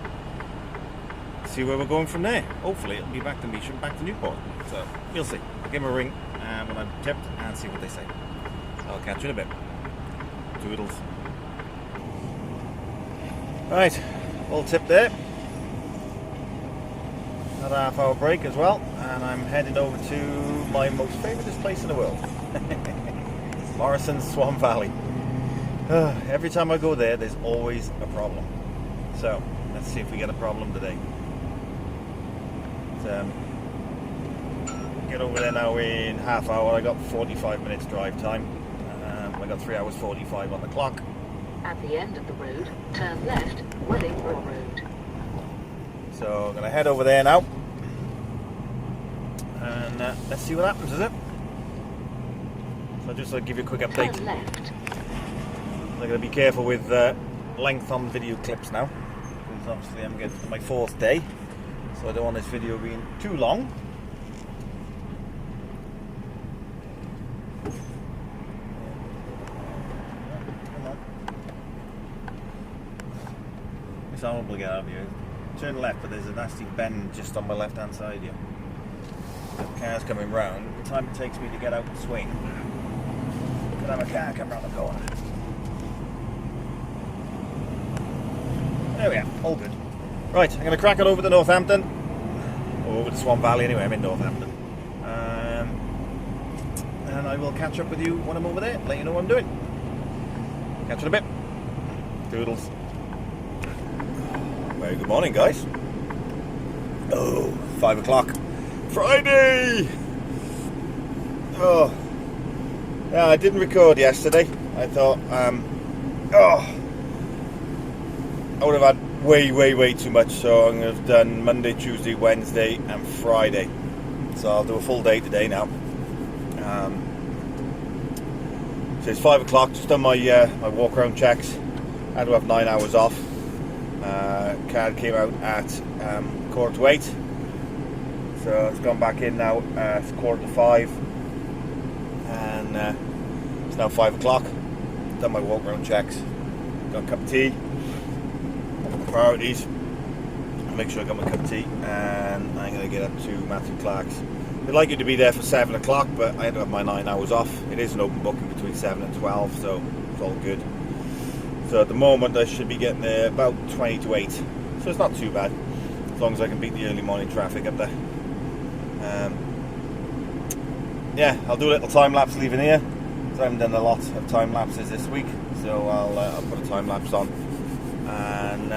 see where we're going from there. Hopefully it'll be back to Measham, back to Newport. So we'll see. I'll give them a ring when I'm tipped and see what they say. I'll catch you in a bit. Toodles. Right, all tipped there. Another half-hour break as well, and I'm heading over to my most favourite place in the world. Morrison's Swan Valley. Every time I go there, there's always a problem. So, let's see if we get a problem today. Get over there now in half hour. I got 45 minutes drive time. I got 3 hours 45 on the clock. At the end of the road, turn left, Wellingborough Road. So, I'm going to head over there now. And let's see what happens, is it? So, just to give you a quick update. Turn left. I'm going to be careful with length on video clips now, because obviously I'm getting to my 4th day, so I don't want this video being too long. So I'm able to get out of here. Turn left, but there's a nasty bend just on my left hand side here. The car's coming round. The time it takes me to get out and swing. Could have a car come round the corner. There we are, all good. Right, I'm going to crack it over to Northampton. Or over to Swan Valley anyway, I'm in Northampton. And I will catch up with you when I'm over there, let you know what I'm doing. Catch you in a bit. Doodles. Very good morning, guys. Oh, 5 o'clock. Friday! Oh. Yeah, I didn't record yesterday. I thought, I would have had way too much, so I'm going to have done Monday, Tuesday, Wednesday and Friday. So I'll do a full day today now. So it's 5 o'clock, just done my my walk around checks. I had to have 9 hours off. Card came out at 8:15. So it's gone back in now at 4:45. And it's now 5 o'clock. Done my walk around checks. Got a cup of tea. Priorities. Make sure I got my cup of tea, and I'm going to get up to Matthew Clark's. They'd like you to be there for 7 o'clock, but I had to have my 9 hours off. It is an open booking between 7 and 12, so it's all good. So at the moment I should be getting there about 20 to 8, so it's not too bad, as long as I can beat the early morning traffic up there. Yeah, I'll do a little time lapse leaving here, because I haven't done a lot of time lapses this week, so I'll put a time lapse on, and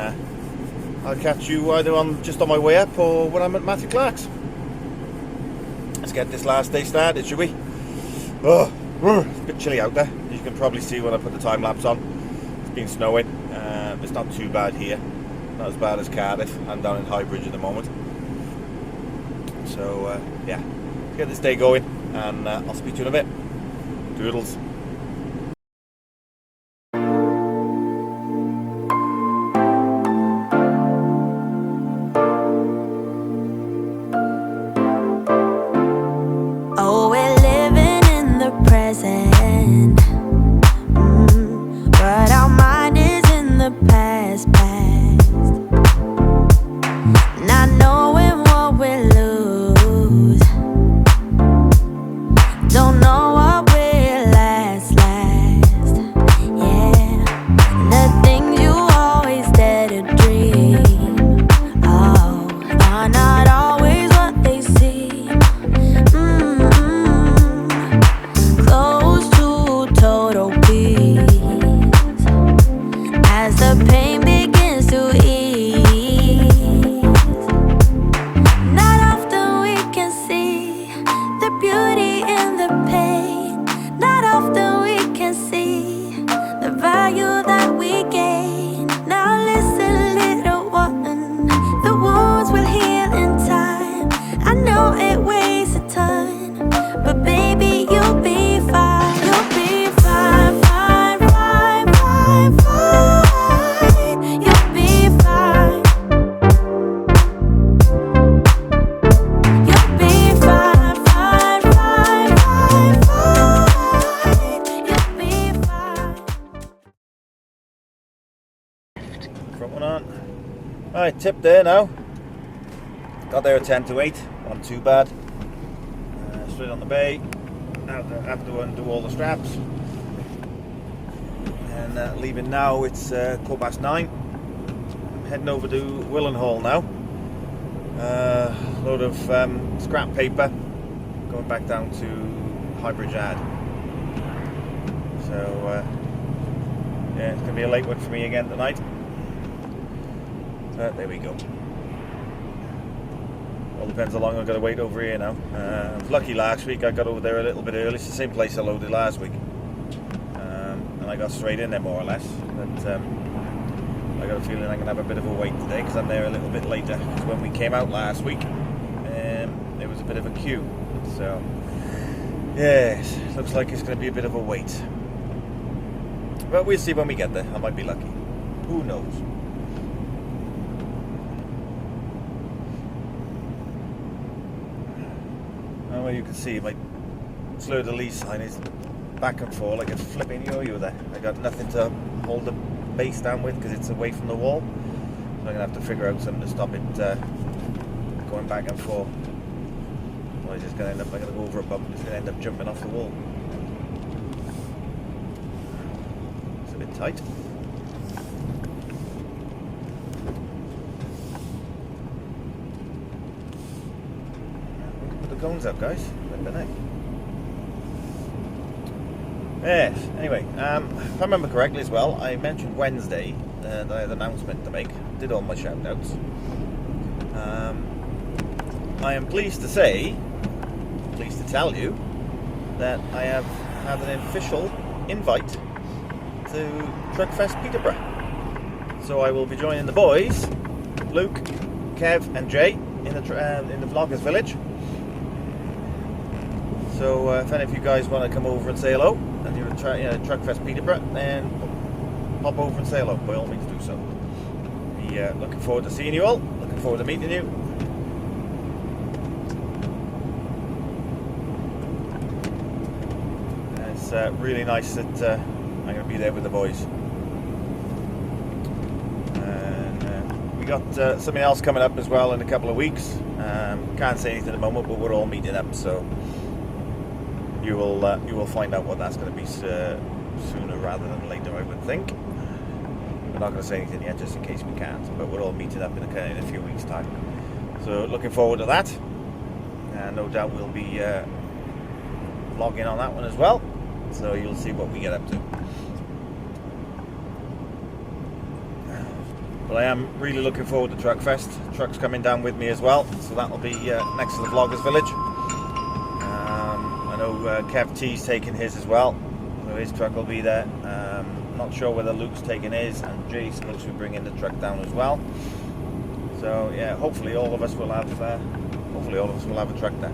I'll catch you either just on my way up or when I'm at Matthew Clark's. Let's get this last day started, shall we? Oh, it's a bit chilly out there. You can probably see when I put the time lapse on. It's been snowing. It's not too bad here. Not as bad as Cardiff. I'm down in Highbridge at the moment. So yeah, let's get this day going, and I'll speak to you in a bit. Doodles. Alright, tip there now. Got there at 10 to 8, not too bad. Straight on the bay. Now I have to undo all the straps. And leaving now, it's 9:15. I'm heading over to Willenhall now. Load of scrap paper. Going back down to Highbridge Ad. So yeah, it's going to be a late one for me again tonight. There we go. All depends how long I've got to wait over here now. I was lucky last week, I got over there a little bit early. It's the same place I loaded last week. And I got straight in there more or less. But I got a feeling I'm going to have a bit of a wait today because I'm there a little bit later. Because when we came out last week, there was a bit of a queue. So, yes, looks like it's going to be a bit of a wait. But we'll see when we get there. I might be lucky. Who knows? Well, you can see my slur de lis sign is back and forth like a flipping yo-yo there. I got nothing to hold the base down with because it's away from the wall. I'm going to have to figure out something to stop it going back and forth. Otherwise it's going to end up, I'm going to go over a bump and it's going to end up jumping off the wall. It's a bit tight. Put the cones up, guys. Yes, anyway, if I remember correctly as well, I mentioned Wednesday that I had an announcement to make. Did all my shout-outs. I am pleased to tell you that I have had an official invite to Truckfest Peterborough. So I will be joining the boys, Luke, Kev and Jay, in the Vloggers Village. So if any of you guys want to come over and say hello, and you're at Truckfest Peterborough, then pop over and say hello. By all means, do so. Looking forward to seeing you all. Looking forward to meeting you. It's really nice that I'm going to be there with the boys. And we got something else coming up as well in a couple of weeks. Can't say anything at the moment, but we're all meeting up, so you will find out what that's going to be sooner rather than later, I would think. We're not going to say anything yet, just in case we can't. But we're all meeting up in a few weeks' time. So looking forward to that. No doubt we'll be vlogging on that one as well. So you'll see what we get up to. But I am really looking forward to Truckfest. Truck's coming down with me as well, so that'll be next to the Vloggers Village. I know Kev T's taking his as well, so his truck will be there. Not sure whether Luke's taking his, and Jay's supposed to be bringing the truck down as well. So yeah, hopefully all of us will have a truck there.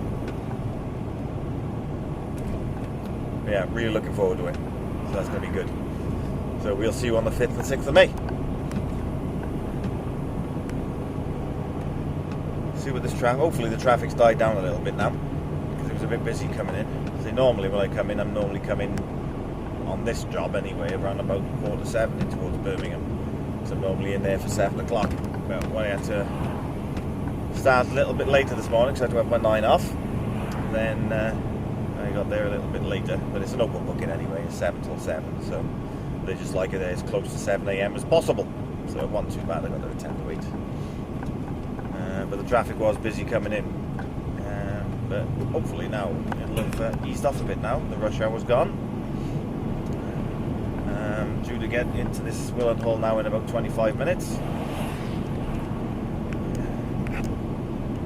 Yeah, really looking forward to it. So that's going to be good. So we'll see you on the 5th and 6th of May. See what this traffic. Hopefully the traffic's died down a little bit now, because it was a bit busy coming in. See, normally when I come in, I'm normally coming on this job anyway around about 7:15 in towards Birmingham. So I'm normally in there for 7 o'clock. But when I had to start a little bit later this morning, because I had to have my 9 off, then I got there a little bit later. But it's an open booking anyway, it's 7 till 7. So they just like it there as close to 7 a.m. as possible. So it wasn't too bad. I got there at 10 to 8. But the traffic was busy coming in. But hopefully now it'll have eased off a bit now. The rush hour's gone. Due to get into this Willenhall now in about 25 minutes.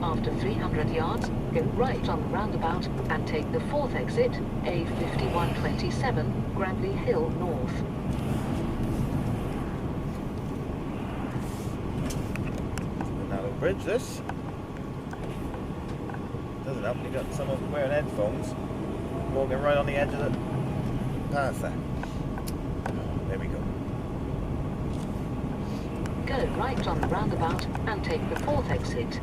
After 300 yards, go right on the roundabout and take the 4th exit, A5127, Grantley Hill North. Narrow bridge, this. Doesn't help, you got someone wearing headphones walking right on the edge of the path there. There we go. Go right on the roundabout and take the 4th exit.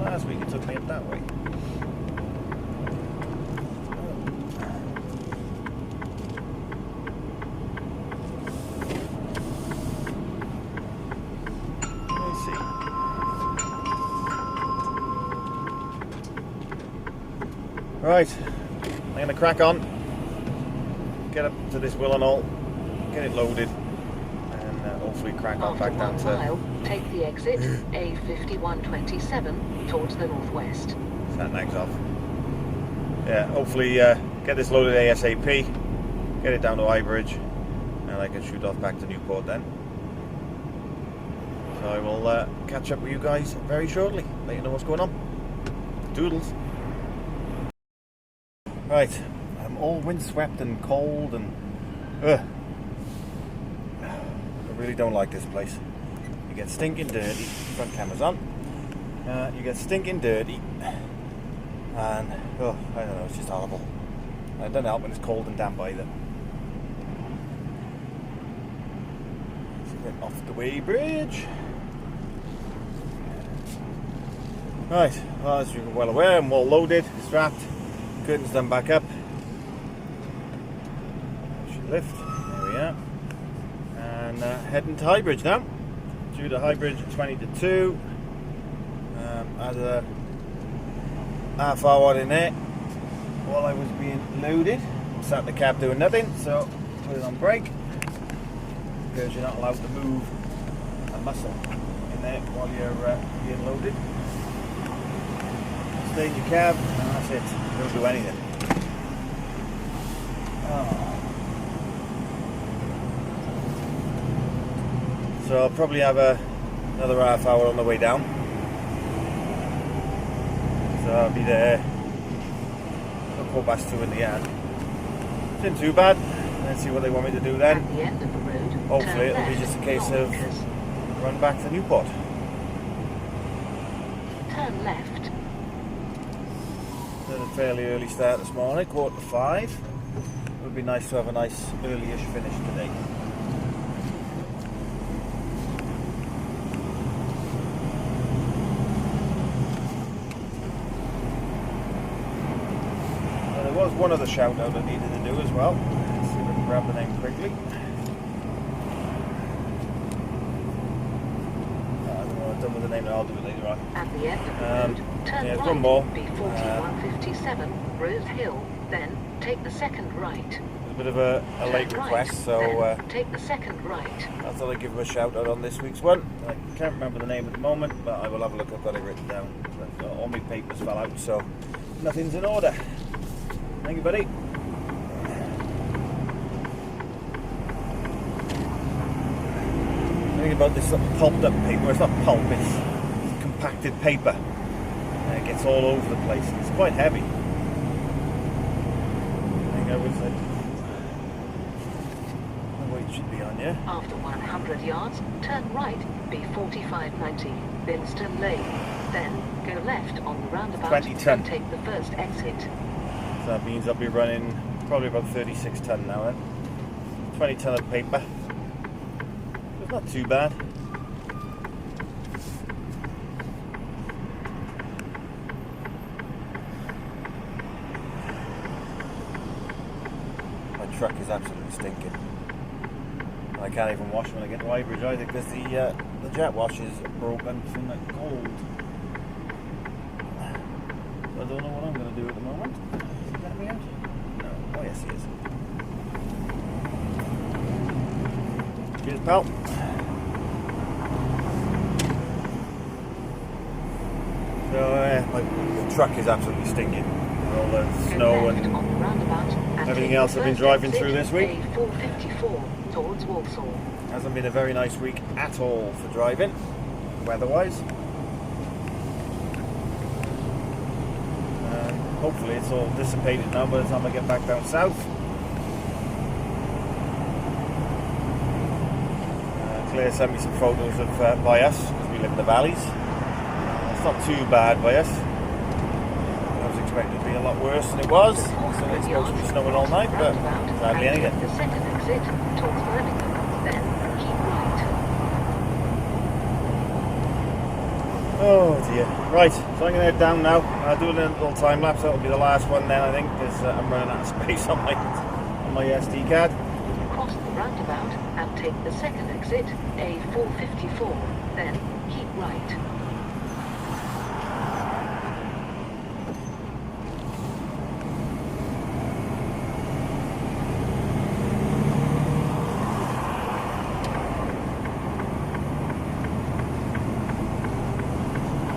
Last week it took me up that way. Let me see. Right, I'm going to crack on, get up to this Willenhall, get it loaded, and hopefully crack on back down to... mile, take the exit A5127 towards the northwest. That nags off. Yeah, hopefully get this loaded ASAP, get it down to Highbridge, and I can shoot off back to Newport then. So I will catch up with you guys very shortly, let you know what's going on. Doodles. Right, I'm all windswept and cold and I really don't like this place. You get stinking dirty, front camera's on. You get stinking dirty and I don't know, it's just horrible. It doesn't help when it's cold and damp either. So get off the Highbridge. Right, well, as you're well aware, I'm all loaded, strapped, curtains done back up. Should lift, there we are. And heading to Highbridge now. Due to Highbridge at 20 to 2. Had a half hour in there while I was being loaded. Sat in the cab doing nothing, so put it on brake because you're not allowed to move a muscle in there while you're being loaded. Stay in your cab and that's it. Don't do anything. So I'll probably have another half hour on the way down. So I'll be there at 2:15 in the end. It isn't too bad. Let's see what they want me to do then. At the end of the road, Hopefully turn it'll be left, just a case not of meters. run back to Newport. Turn left. Had a fairly early start this morning, 4:45. It would be nice to have a nice early-ish finish today. There was one other shout out I needed to do as well. Let's see if I can grab the name quickly. I don't know what I've done with the name, I'll do it later on. At the end of the road, turn yeah, right. one more. B4157, Rose Hill. Then take the second right. There's a bit of a late Turn request, right, so then take the second right. I thought I'd give him a shout out on this week's one. I can't remember the name at the moment, but I will have a look. I've got it written down. But all my papers fell out, so nothing's in order. Thank you, buddy. The thing about this pulped up paper, it's not pulp, it's compacted paper. And it gets all over the place. It's quite heavy. I think I was the weight should be on, yeah? After 100 yards, turn right, B4590, Binston Lane. Then go left on the roundabout 20 ton. and take the first exit. So that means I'll be running probably about 36 ton now then. 20 ton of paper. It's not too bad. My truck is absolutely stinking. I can't even wash when I get to Highbridge either because the jet wash is broken from the cold. I don't know what I'm going to do at the moment. Is he getting me out? No. Oh yes he is. Cheers pal. So my truck is absolutely stinking. All the Go snow left and on the roundabout and everything take else the I've been first driving exit, through this week. A454 towards Walsall. Hasn't been a very nice week at all for driving, weather-wise. Hopefully it's all dissipated now by the time I get back down south. Claire sent me some photos of by us, because we live in the valleys. It's not too bad by us. I was expecting it to be a lot worse than it was. So it's supposed to be snowing all night, but hardly anything. The second exit towards Birmingham, then keep right. Oh dear. Right, so I'm going to head down now. I'll do a little time lapse. That'll be the last one then, I think, because I'm running out of space on my SD card. Cross the roundabout and take the second exit, A454, then keep right.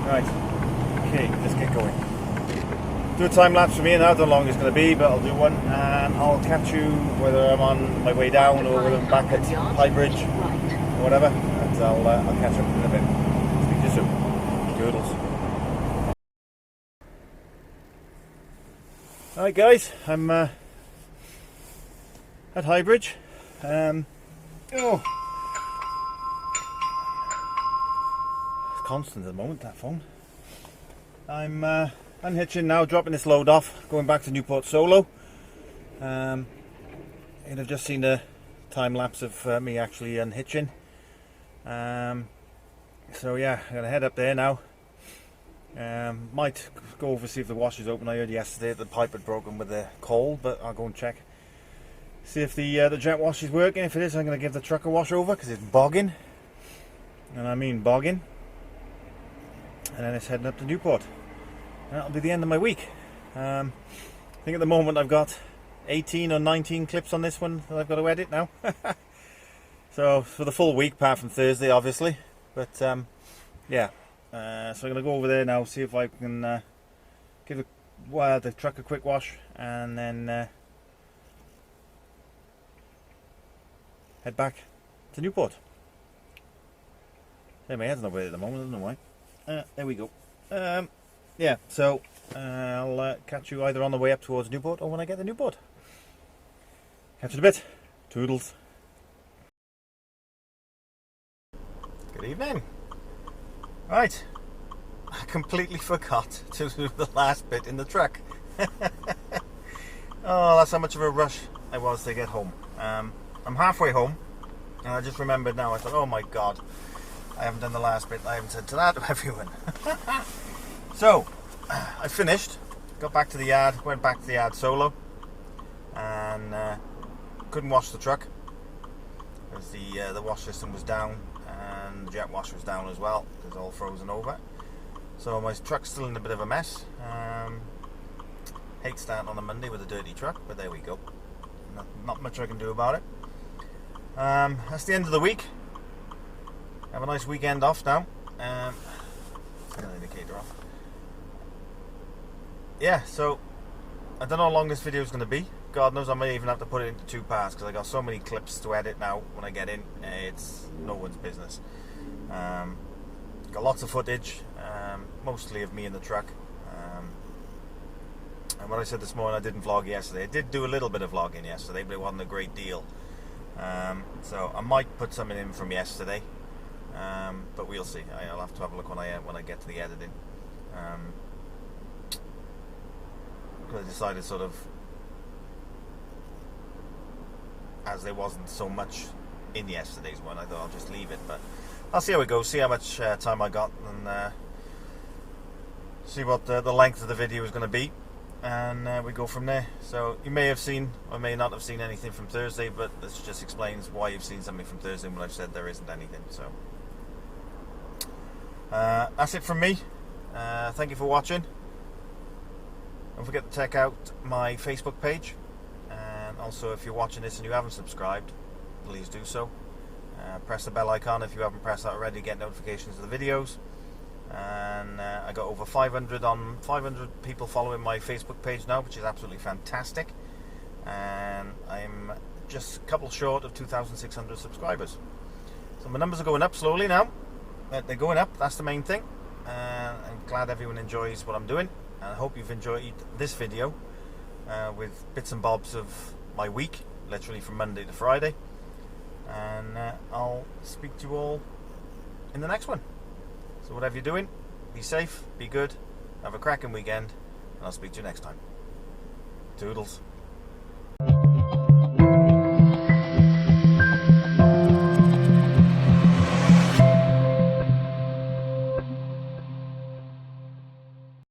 Right, okay, let's get going. Do a time lapse for me, and I don't know how long it's going to be, but I'll do one, and I'll catch you whether I'm on my way down or whether I'm back at Highbridge or whatever, and I'll catch up in a bit. Speak to you soon. Doodles. Alright guys, I'm at Highbridge. Oh. It's constant at the moment, that phone. I'm unhitching now, dropping this load off, going back to Newport solo. And I've just seen a time lapse of me actually unhitching. So yeah, I'm gonna head up there now. Might go over see if the wash is open. I heard yesterday that the pipe had broken with the cold, but I'll go and check. See if the jet wash is working. If it is, I'm going to give the truck a wash over because it's bogging, and I mean bogging. And then it's heading up to Newport. And that'll be the end of my week. I think at the moment I've got 18 or 19 clips on this one that I've got to edit now. So for the full week, apart from Thursday, obviously. But yeah, so I'm going to go over there now, see if I can give the truck a quick wash, and then head back to Newport. Hey, my head's not with it at the moment, I don't know why. There we go. Yeah, so I'll catch you either on the way up towards Newport or when I get to Newport. Catch you in a bit. Toodles. Good evening. Right, I completely forgot to do the last bit in the truck. Oh, that's how much of a rush I was to get home. I'm halfway home, and I just remembered now. I thought, oh my god, I haven't done the last bit. I haven't said to that to everyone. So, I finished, got back to the yard, went back to the yard solo, and couldn't wash the truck because the wash system was down, and the jet wash was down as well. It was all frozen over. So my truck's still in a bit of a mess. Hate starting on a Monday with a dirty truck, but there we go. Not much I can do about it. That's the end of the week. Have a nice weekend off now. Turn the indicator off. Yeah, so I don't know how long this video is going to be. God knows I may even have to put it into 2 parts because I got so many clips to edit now when I get in. It's no one's business. Got lots of footage, mostly of me in the truck. And what I said this morning, I didn't vlog yesterday. I did do a little bit of vlogging yesterday, but it wasn't a great deal. So I might put something in from yesterday, but we'll see. I'll have to have a look when I get to the editing. Because I decided sort of, as there wasn't so much in yesterday's one, I thought I'll just leave it. But I'll see how it goes, see how much time I got, and see what the length of the video is going to be, and we go from there. So you may have seen or may not have seen anything from Thursday, but this just explains why you've seen something from Thursday when I've said there isn't anything. So that's it from me. Thank you for watching. Don't forget to check out my Facebook page, and also if you're watching this and you haven't subscribed, please do so. Press the bell icon if you haven't pressed that already to get notifications of the videos. And I got over 500 people following my Facebook page now, which is absolutely fantastic. And I'm just a couple short of 2,600 subscribers. So my numbers are going up slowly now. They're going up, that's the main thing. I'm glad everyone enjoys what I'm doing. And I hope you've enjoyed this video with bits and bobs of my week, literally from Monday to Friday. And I'll speak to you all in the next one. So whatever you're doing, be safe, be good, have a cracking weekend, and I'll speak to you next time. Toodles.